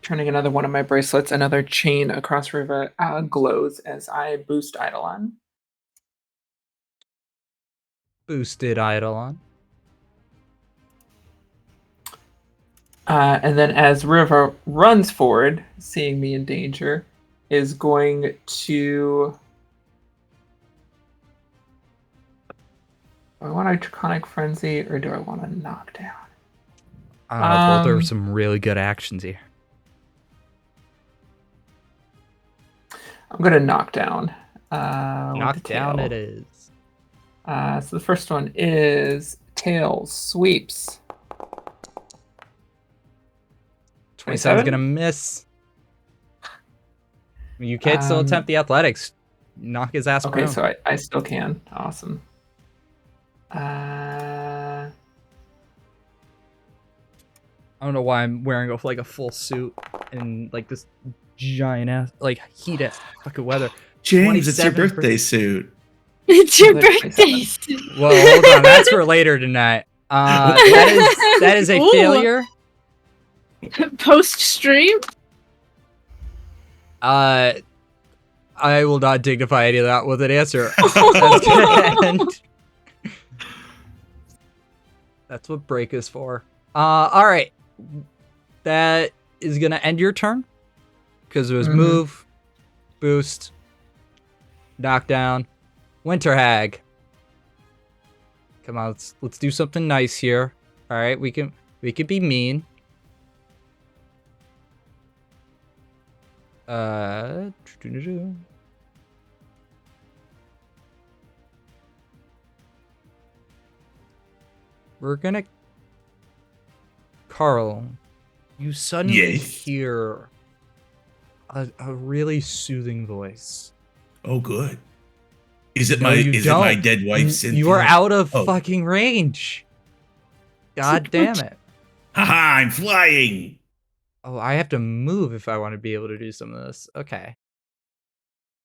turning another one of my bracelets. Another chain across Ruva glows as I boost Eidolon. Boosted Eidolon. And then as Ruva runs forward, seeing me in danger, is going to. Do I want a Draconic Frenzy or do I want a Knockdown? I don't know, both are some really good actions here. I'm going to Knockdown. Knockdown it is. So the first one is Tail Sweeps. 27's going to miss. You can still attempt the athletics. Knock his ass Okay, prone. so I still can. Awesome. I don't know why I'm wearing a full suit and like this giant ass heat ass fucking weather. James, it's your birthday suit. It's your birthday suit. Well, hold on, that's for later tonight. That is a failure. Post stream. I will not dignify any of that with an answer. That's gonna end. That's what break is for. All right. That is gonna end your turn because it was move, boost, knockdown, winter hag. Come on, let's do something nice here. All right, we can be mean. We're gonna... Carl, you suddenly hear a really soothing voice. Oh, good. Is it my dead wife, Cynthia? You are out of fucking range. God damn it. Haha, I'm flying. Oh, I have to move if I want to be able to do some of this. Okay.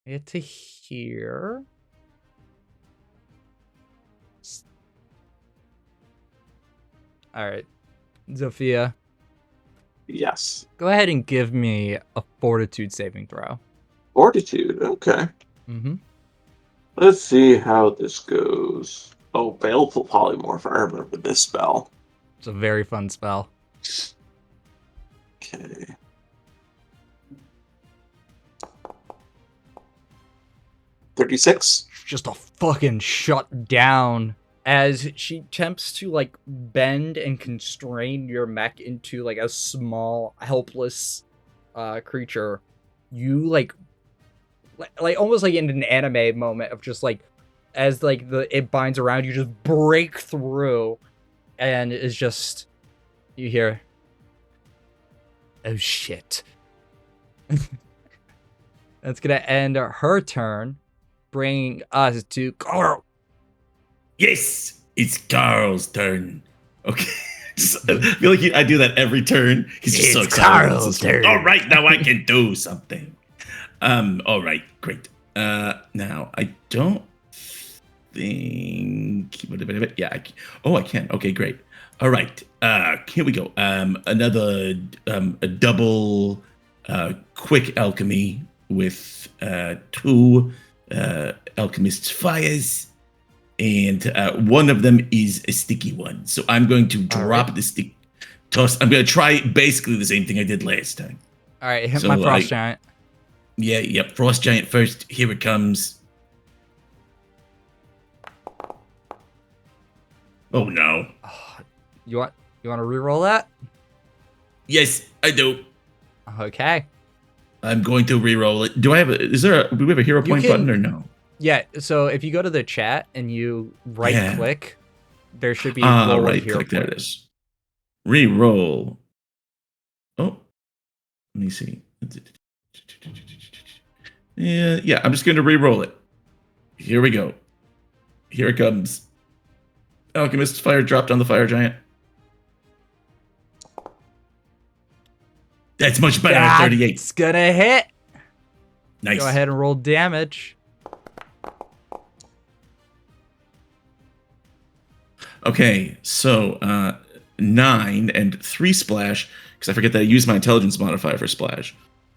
Get to here. All right, Zofia, Yes. go ahead and give me a fortitude saving throw. Fortitude. Okay. Mm-hmm. Let's see how this goes. Oh, Baleful Polymorph. I remember this spell. It's a very fun spell. Okay. $36. Just a fucking shut down as she attempts to like bend and constrain your mech into like a small, helpless creature. You like almost like in an anime moment of just like as like it binds around you, just break through, and it's just you hear, oh shit. That's gonna end her turn, bringing us to Carl. Yes, it's Carl's turn. Okay. I feel like I do that every turn. He's just so It's excited. Carl's turn. All right, now I can do something. All right, great. Now I don't think. Yeah. I can. Okay, great. All right. Here we go. Another a double quick alchemy with 2 alchemist's fires. And one of them is a sticky one. So I'm going to drop the stick. Toss. I'm going to try basically the same thing I did last time. All right, hit my frost giant. Yeah, yep. Frost giant first. Here it comes. Oh no. You want to reroll that? Yes, I do. Okay. I'm going to reroll it. Do we have a hero point button or no? Yeah, so if you go to the chat and you right click, there should be right click. There it is. Reroll. Oh, let me see. Yeah. I'm just going to reroll it. Here we go. Here it comes. Alchemist's fire dropped on the fire giant. That's much better at 38. It's gonna hit. Nice. Go ahead and roll damage. Okay, so 9 and 3 splash, because I forget that I used my intelligence modifier for splash.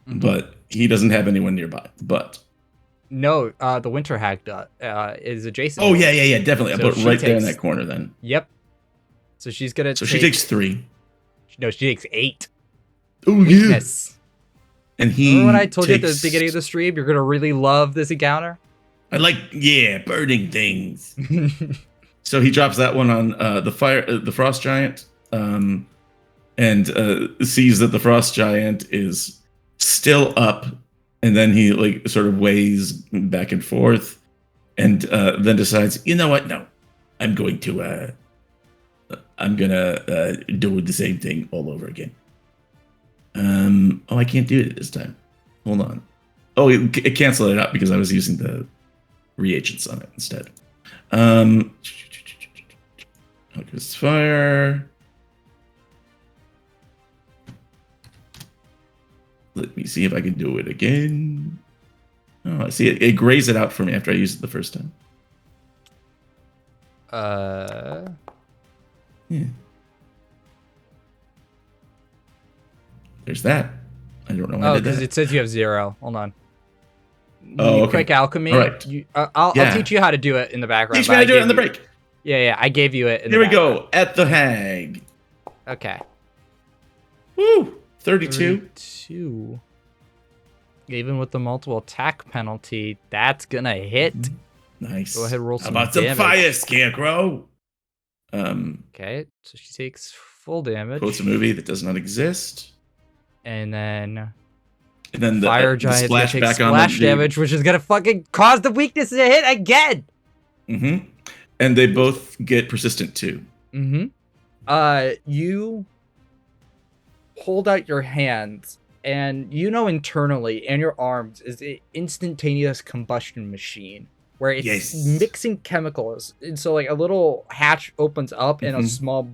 Mm-hmm. But he doesn't have anyone nearby. But no, the winter hag is adjacent. Oh yeah, definitely. So I put it right there in that corner then. Yep. So she's gonna. So she takes 3. No, she takes 8. Oh Weakness. Yeah. And he. Remember when I told you at the beginning of the stream, you're gonna really love this encounter? I like burning things. So he drops that one on the frost giant, and sees that the frost giant is still up, and then he like sort of weighs back and forth, and then decides, you know what? No, I'm gonna do the same thing all over again. I can't do it this time. Hold on. Oh, it canceled it out because I was using the reagents on it instead. Alchemist's fire. Let me see if I can do it again. Oh, I see it grazed it out for me after I used it the first time. Yeah. There's that. I don't know why I did that. Because it says you have 0. Hold on. Oh, okay. Quick alchemy. All right. I'll teach you how to do it in the background. Teach me how to do it in the break. Yeah, I gave you it. Here we go. At the hag. Okay. Woo! 32. 32. Even with the multiple attack penalty, that's gonna hit. Nice. Go ahead and roll some damage. damage. Some fire, Scarecrow? Okay, so she takes full damage. Quotes a movie that does not exist. And then the fire giant splash takes back splash on damage, which is gonna fucking cause the weakness to hit again. Mm-hmm. And they both get persistent too. Mm-hmm. You hold out your hands, and internally in your arms is an instantaneous combustion machine where it's mixing chemicals. And so like a little hatch opens up and a small,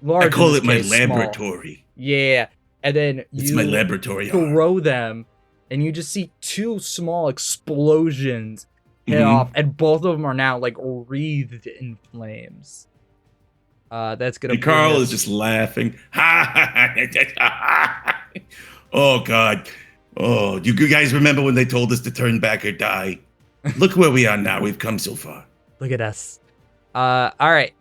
large. I call it my laboratory. Yeah. And then it's my laboratory. Throw them and you just see two small explosions hit Mhm. off, and both of them are now like wreathed in flames. That's gonna. And Carl bring is us- just laughing. Oh God. Oh, do you guys remember when they told us to turn back or die? Look where we are now. We've come so far. Look at us. All right.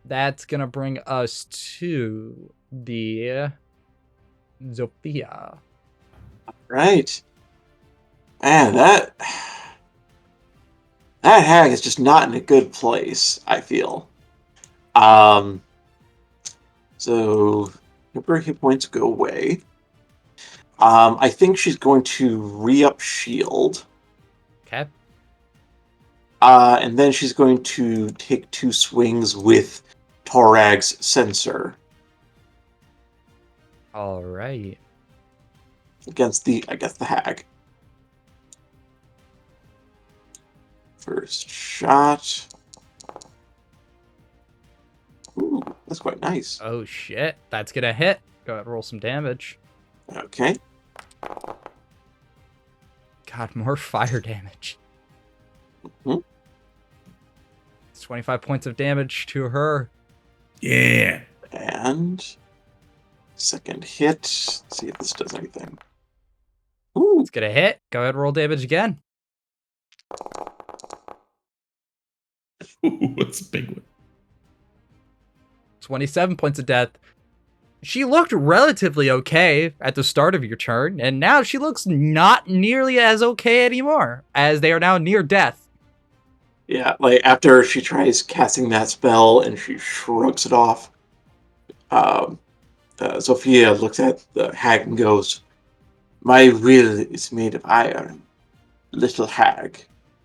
That's gonna bring us to the Zofia. Right. Man, that hag is just not in a good place, I feel. So temporary hit points go away. I think she's going to re-up shield. Okay. And then she's going to take 2 swings with Torag's sensor All right. against the hag. First shot. Ooh, that's quite nice. Oh shit. That's gonna hit. Go ahead and roll some damage. Okay. God, more fire damage. Mhm. It's 25 points of damage to her. Yeah. And second hit. Let's see if this does anything. Ooh, It's gonna hit. Go ahead and roll damage again. Ooh, that's a big one. 27 points of death. She looked relatively okay at the start of your turn, and now she looks not nearly as okay anymore, as they are now near death. yeah, like after she tries casting that spell and she shrugs it off, Sophia looks at the hag and goes, "My will is made of iron, little hag.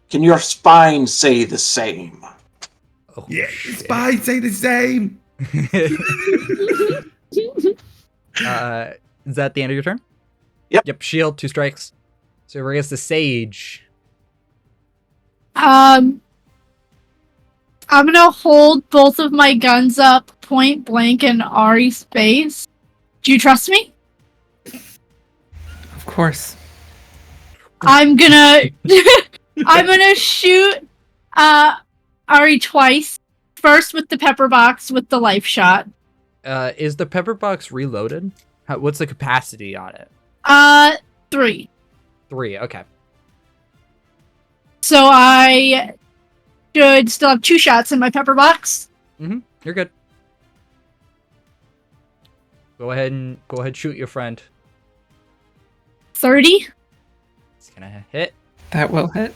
Can your spine say the same?" Oh, Yeah. shit. Spies say the same. Is that the end of your turn? Yep. Yep, shield, 2 strikes. So we're against the Sage. I'm gonna hold both of my guns up point blank in Ari's face. Do you trust me? Of course. I'm gonna I'm gonna shoot Ari twice. First with the pepper box with the life shot. Is the pepper box reloaded? What's the capacity on it? 3. 3, okay. So I should still have 2 shots in my pepper box. You're good. Go ahead, shoot your friend. 30. It's gonna hit. That will hit.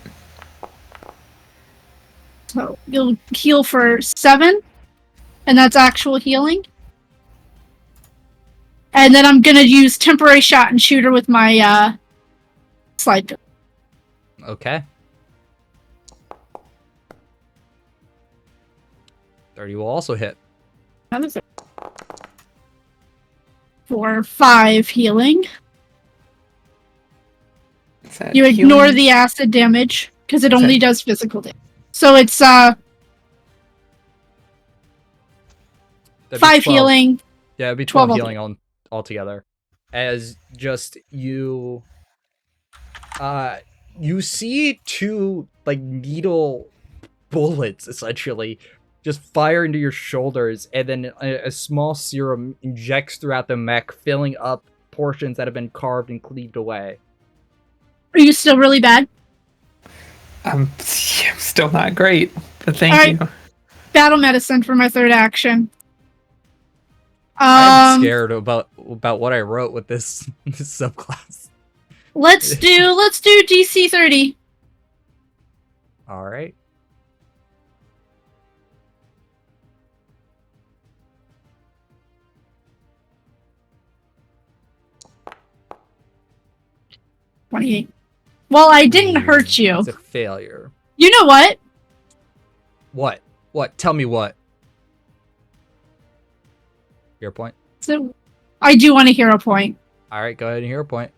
So you'll heal for 7. And that's actual healing. And then I'm gonna use temporary shot and shooter with my slide gun. Okay. 30 will also hit. For 5 healing. Is that You ignore healing? the acid damage because it Is only that- does physical damage. So it's That'd be 5 12. healing. Yeah, it'd be 12 12 healing altogether. As just you see 2 like needle bullets essentially just fire into your shoulders, and then a small serum injects throughout the mech, filling up portions that have been carved and cleaved away. Are you still really bad? I'm still not great, but thank Alright. you. Battle medicine for my 3rd action. I'm scared about what I wrote with this subclass. Let's do DC 30. All right. $28. Well, I didn't hurt you. It's a failure. You know what? What? What? Tell me what. Hero point. So, I do want a hero point. All right, go ahead and hero point.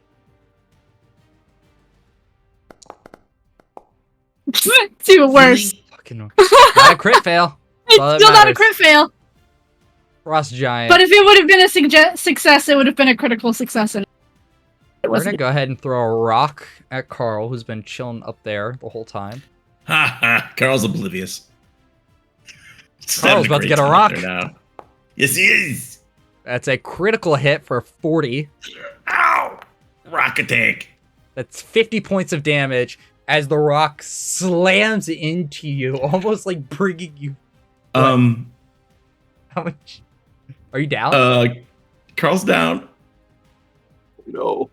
It's even worse. Fucking not a crit fail. It's all that still not a matters. crit fail. Frost giant. But if it would have been a success, it would have been a critical success. We're gonna go ahead and throw a rock at Carl, who's been chilling up there the whole time. Ha ha! Carl's oblivious. Just Carl's having about to great get a time rock. there now. Yes, he is. That's a critical hit for 40. Ow! Rock attack. That's 50 points of damage as the rock slams into you, almost like bringing you. How much? Are you down? Carl's down. No.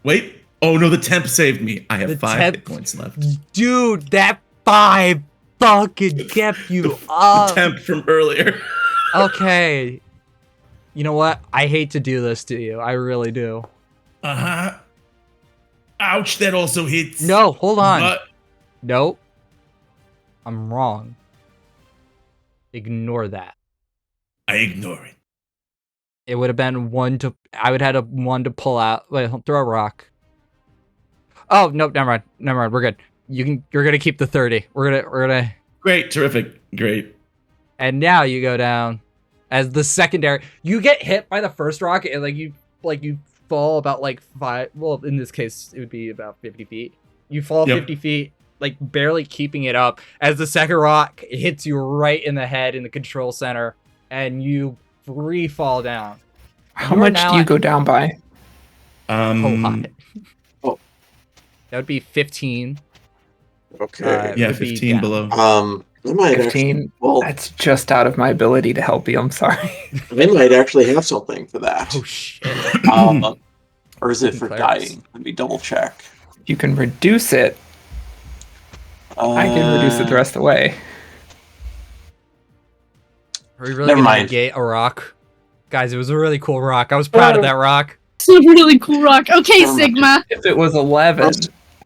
Wait. Oh no, the temp saved me. I have The 5 temp- hit points left. Dude, that 5 fucking kept you The up. temp from earlier. Okay. You know what? I hate to do this to you. I really do. Uh-huh. Ouch, that also hits. No, hold on. But Nope. I'm wrong. Ignore that. I ignore it. It would have been 1 to. I would have had a 1 to pull out. Wait, throw a rock. Oh nope, never mind. Never mind. We're good. You're gonna keep the 30. We're gonna. Great, terrific, great. And now you go down as the secondary. You get hit by the first rock, and you fall about like 5. Well, in this case, it would be about 50 feet. You fall Yep. 50 feet, like barely keeping it up, as the second rock hits you right in the head in the control center, and you free fall down. How You are much now do you at- go down by? A lot. Oh. That would be 15. Okay. Yeah, would be 15 down. below. I might 15? actually. Well, That's just out of my ability to help you. I'm sorry. I might actually have something for that. Oh shit. Or is it for Clerics. dying? Let me double check. You can reduce it. I can reduce it the rest of the way. Are we really Never gonna mind. negate a rock? Guys, it was a really cool rock. I was proud of that rock. It's a really cool rock. Okay, Never mind. Sigma. If it was 11,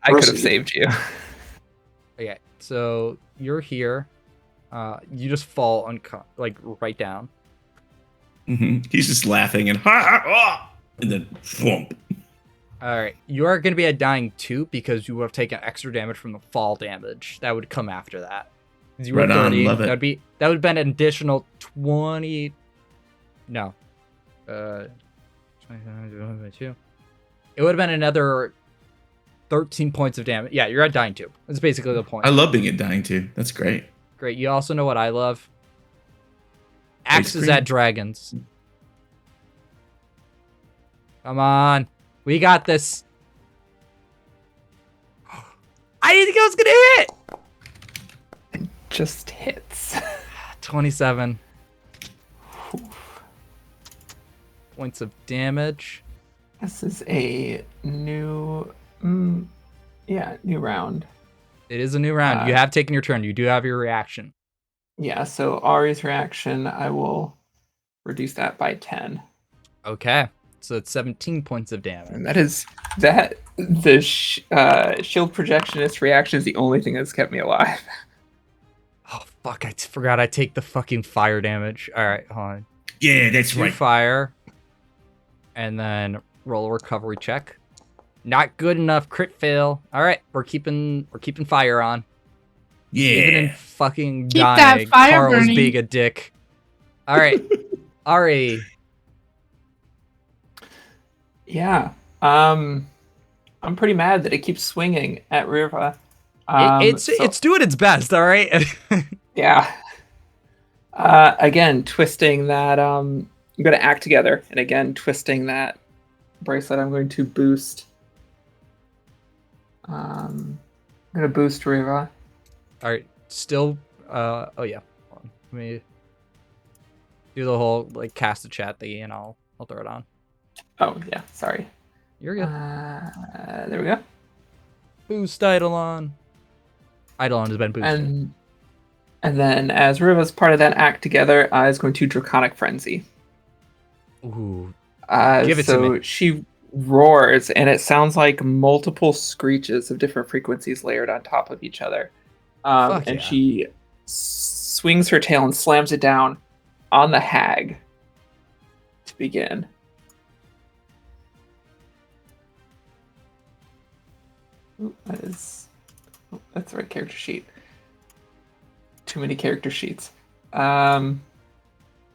I could have Proceed. saved you. Okay, so you're here. You just fall right down. He's just laughing and ha ha ha, and then thwomp. Alright, you are going to be at dying 2 because you have taken extra damage from the fall damage. That would come after that. 'Cause you were Right on, 30. love it. That would have been an additional 20. No. 22. It would have been another 13 points of damage. Yeah, you're at dying 2. That's basically the point. I love being at dying too. That's great. Great. You also know what I love? Axes cream. at dragons. Come on. We got this. I didn't think I was going to hit. Just hits. 27 points of damage. This is a new, new round. It is a new round. You have taken your turn. You do have your reaction. Yeah, so Ari's reaction, I will reduce that by 10. Okay. So it's 17 points of damage. And the shield projectionist reaction is the only thing that's kept me alive. Oh, fuck. I forgot I take the fucking fire damage. All right. Hold on. Yeah, that's 2 right. fire. And then roll a recovery check. Not good enough. Crit fail. All right. We're keeping fire on. Even in Yeah. fucking Keep that dying, fire Carl's burning. being a dick. All right. Ari. Yeah. I'm pretty mad that it keeps swinging at Riva. It's doing its best, all right? Yeah. Again, twisting that. I'm going to act together, and again, twisting that bracelet. I'm going to boost. I'm going to boost Riva. All right. Still. Oh yeah. Hold on. Let me do the whole cast the chat thingy, and I'll throw it on. Oh yeah, sorry. You're good. There we go. Boost Eidolon. Eidolon has been boosted. And then, as Riva's part of that act together, is going to Draconic Frenzy. Ooh. Give it to me. She roars, and it sounds like multiple screeches of different frequencies layered on top of each other. Fuck And yeah. she swings her tail and slams it down on the hag to begin. Ooh, that's the right character sheet. Too many character sheets. All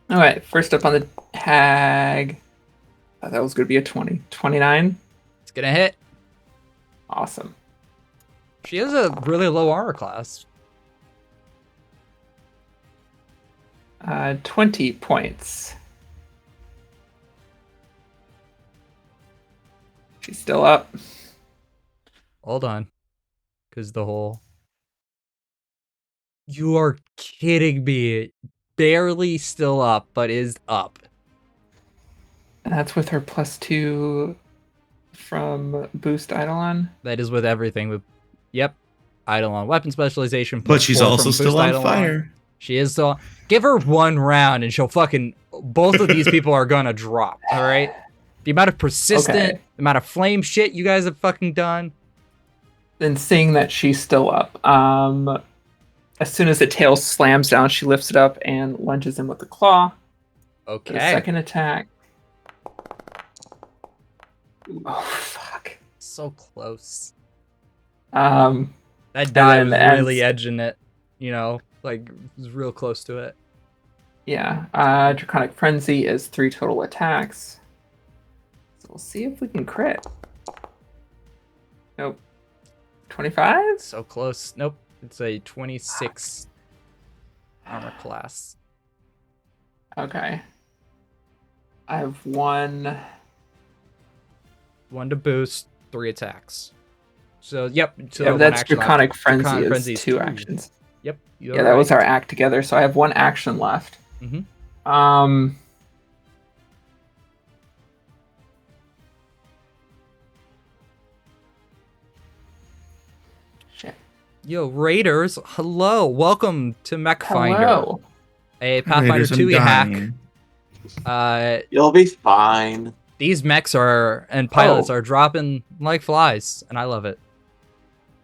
right, first up on the hag. That was going to be a 20. 29 It's gonna hit. Awesome. She has a really low armor class. 20 points. She's still up. Hold on. Because the whole... You are kidding me. Barely still up, but is up. And that's with her +2 from Boost Eidolon. That is with everything. Yep. Eidolon weapon specialization. But she's +4 also from still Boost on Eidolon. fire. She is still... Give her one round and she'll fucking... Both of these people are gonna drop, alright? The amount of persistent, Okay. the amount of flame shit you guys have fucking done. Then seeing that she's still up, as soon as the tail slams down, she lifts it up and lunges in with the claw. Okay. The second attack. Oh, fuck. So close. That That die was then really edging it. You know, like, it was real close to it. Yeah. Draconic Frenzy is 3 total attacks. So we'll see if we can crit. Nope. 25? So close. Nope. It's a 26 armor class. Okay. I have 1. 1 to boost, 3 attacks. So, yep. So Yeah, one that's action left. Draconic Frenzy Draconic is Frenzy is 2 actions. Yep. Yeah, that was our act together, so I have 1 action left. Mhm. Shit. Yo, Raiders, hello. Welcome to Mechfinder. Hello. A Pathfinder Raiders, I'm 2 hack. dying. You'll be fine. These mechs and pilots are dropping like flies, and I love it.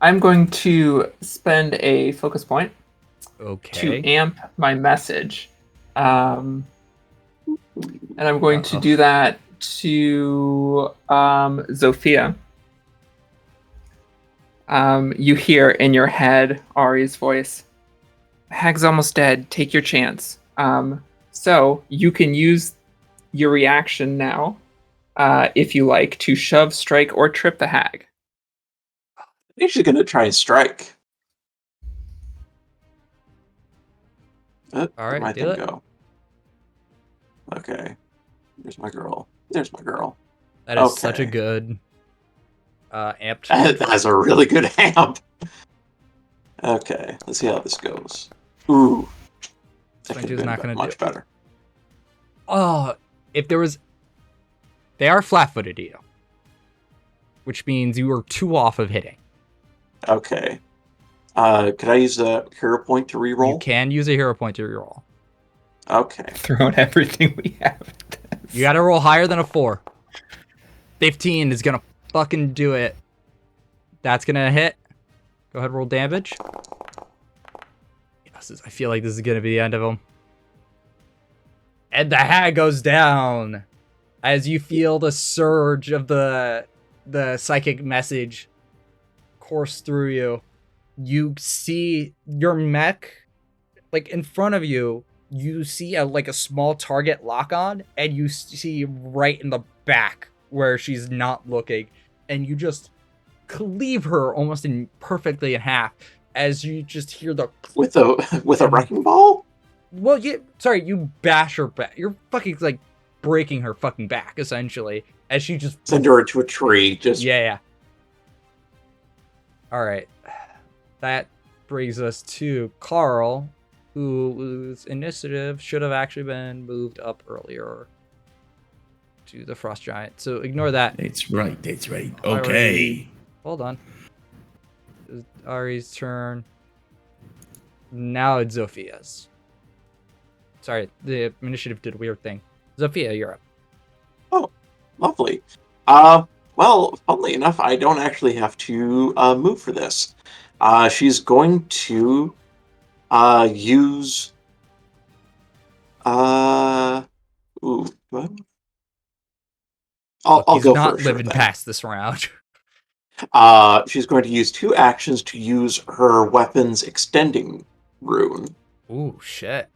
I'm going to spend a focus point Okay. to amp my message. And I'm going to do that to Zofia. You hear in your head Ari's voice. Hag's almost dead. Take your chance. So you can use your reaction now, if you like, to shove, strike, or trip the hag. I think she's gonna try and strike. All right, where'd my do thing it. go? Okay. There's my girl. There's my girl. That is such a Okay. good amped. That's a really good amp. Okay, let's see how this goes. Ooh. That 22 could is have not been gonna much do- better. Oh, if there was... They are flat-footed, you know, which means you were 2 off of hitting. Okay. Could I use a hero point to reroll? You can use a hero point to reroll. Okay. Throwing everything we have. You gotta roll higher than a 4. 15 is gonna fucking do it. That's gonna hit. Go ahead, roll damage. Yes, I feel like this is gonna be the end of him. And the hag goes down as you feel the surge of the psychic message course through you. You see your mech, like in front of you. You see a small target lock on, and you see right in the back where she's not looking, and you just cleave her almost perfectly in half as you just hear the With a wrecking ball? well, you bash her back. You're fucking like breaking her fucking back essentially as she just Send her into a tree. Just yeah. All right, that brings us to Carl, whose initiative should have actually been moved up earlier to the Frost Giant. So ignore that. That's right. That's right. Alrighty. Okay. Hold on. It's Ari's turn. Now it's Zophia's. Sorry, the initiative did a weird thing. Zofia, you're up. Oh, lovely. Well, funnily enough, I don't actually have to move for this. She's going to use ooh, what? I'll He's go not for a sure living thing. past this round. She's going to use 2 actions to use her weapon's extending rune. Ooh, shit.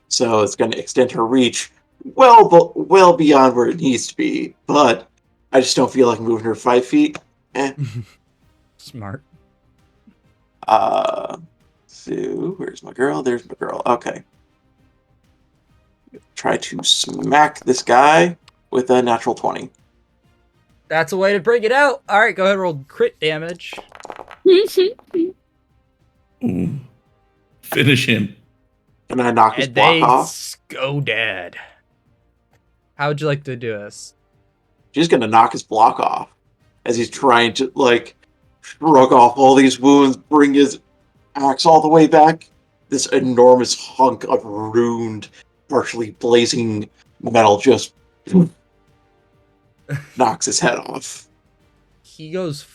So it's going to extend her reach well beyond where it needs to be. But I just don't feel like moving her 5 feet. Smart. So where's my girl? There's my girl. Okay. Try to smack this guy with a natural 20. That's a way to bring it out. All right, go ahead and roll crit damage. Ooh. Finish him. Can I knock his And block they off? go dead. How would you like to do this? She's gonna knock his block off as he's trying to shrug off all these wounds, bring his axe all the way back. This enormous hunk of ruined, partially blazing metal just knocks his head off. He goes,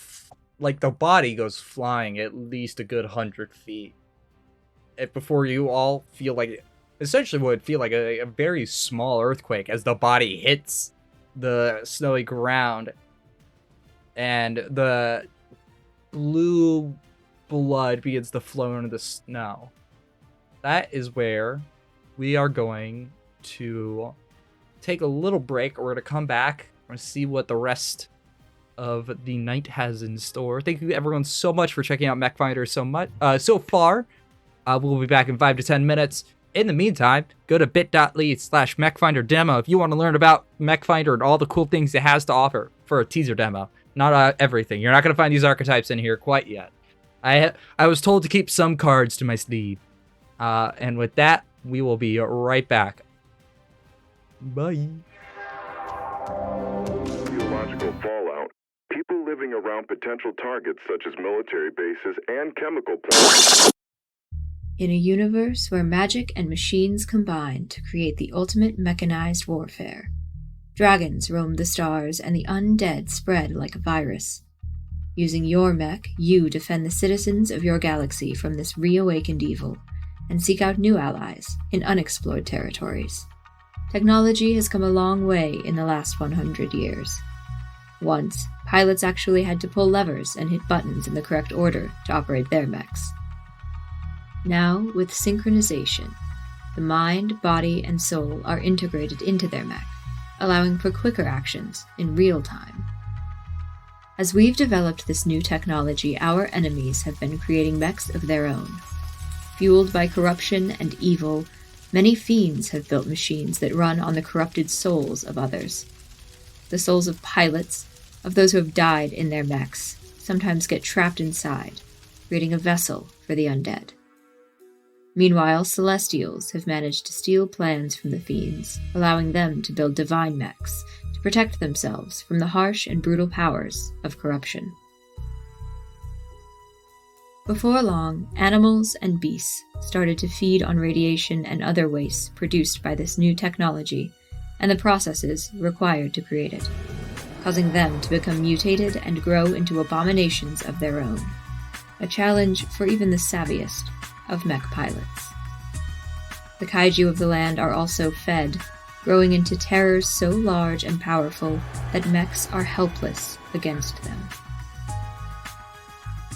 the body goes flying at least a good 100 feet. Before you all feel like, essentially would feel like a very small earthquake as the body hits the snowy ground. And the blue blood begins to flow into the snow. That is where we are going to take a little break. We're going to come back. We're going to see what the rest of the night has in store. Thank you everyone so much for checking out Mechfinder so far. We'll be back in 5 to 10 minutes. In the meantime, go to bit.ly/Mechfinder demo if you want to learn about Mechfinder and all the cool things it has to offer for a teaser demo. Not everything. You're not going to find these archetypes in here quite yet. I was told to keep some cards to my sleeve. And with that, we will be right back. Bye. Radiological fallout. People living around potential targets such as military bases and chemical plants. In a universe where magic and machines combine to create the ultimate mechanized warfare, dragons roam the stars and the undead spread like a virus. Using your mech, you defend the citizens of your galaxy from this reawakened evil and seek out new allies in unexplored territories. Technology has come a long way in the last 100 years. Once, pilots actually had to pull levers and hit buttons in the correct order to operate their mechs. Now, with synchronization, the mind, body, and soul are integrated into their mech, allowing for quicker actions in real time. As we've developed this new technology, our enemies have been creating mechs of their own. Fueled by corruption and evil, many fiends have built machines that run on the corrupted souls of others. The souls of pilots, of those who have died in their mechs, sometimes get trapped inside, creating a vessel for the undead. Meanwhile, Celestials have managed to steal plans from the fiends, allowing them to build divine mechs to protect themselves from the harsh and brutal powers of corruption. Before long, animals and beasts started to feed on radiation and other wastes produced by this new technology and the processes required to create it, causing them to become mutated and grow into abominations of their own, a challenge for even the savviest of mech pilots. The kaiju of the land are also fed, growing into terrors so large and powerful that mechs are helpless against them.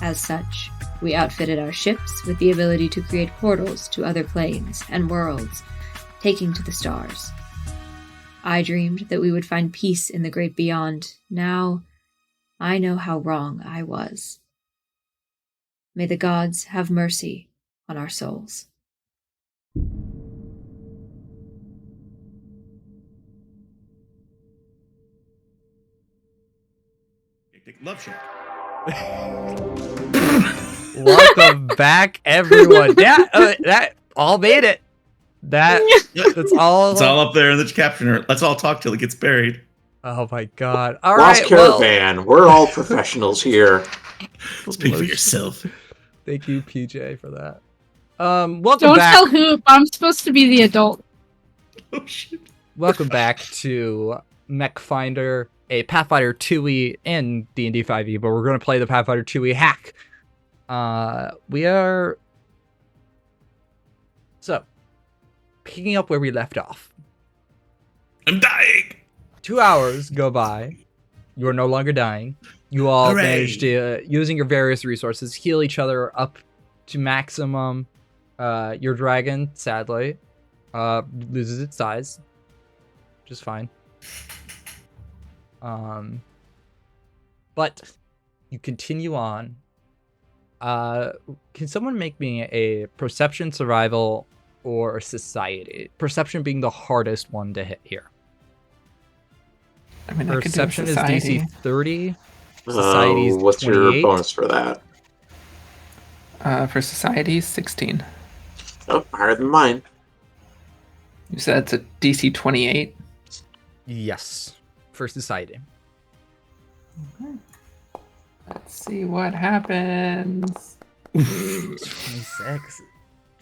As such, we outfitted our ships with the ability to create portals to other planes and worlds, taking to the stars. I dreamed that we would find peace in the great beyond. Now, I know how wrong I was. May the gods have mercy on our souls. Love Shack. Welcome back, everyone. That all made it. That's all. It's all up there in the captioner. Let's all talk till it gets buried. Oh my god! All Lost right, Caravan. We're all professionals here. Speak for yourself. Thank you, PJ, for that. Welcome Don't back. tell Hoop. I'm supposed to be the adult. Oh shit. Welcome back to Mechfinder, a Pathfinder 2e and D&D 5e, but we're going to play the Pathfinder 2e hack. We are... So, picking up where we left off. I'm dying. 2 hours go by. You are no longer dying. You all Hooray. managed to, using your various resources, heal each other up to maximum. Your dragon, sadly, loses its size. Just fine. But you continue on. Can someone make me a perception, survival, or society? Perception being the hardest one to hit here. I mean, Perception I is could do DC society. 30. Society is What's 28. your bonus for that? For society, 16. Oh, higher than mine. You said it's a DC 28. Yes, for society. Let's see what happens. 26.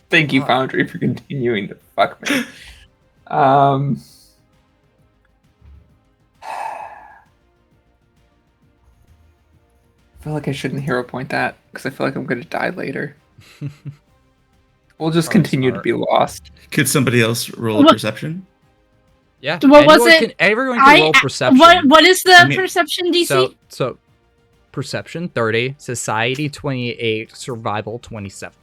Thank you, Oh. Foundry, for continuing to fuck me. I feel like I shouldn't hero point that because I feel like I'm going to die later. We'll just Probably continue smart. to be lost. Could somebody else roll a What- perception? Yeah. What was anyone it? Everyone can roll perception. What is the I mean- perception DC? So perception 30, society 28, survival 27.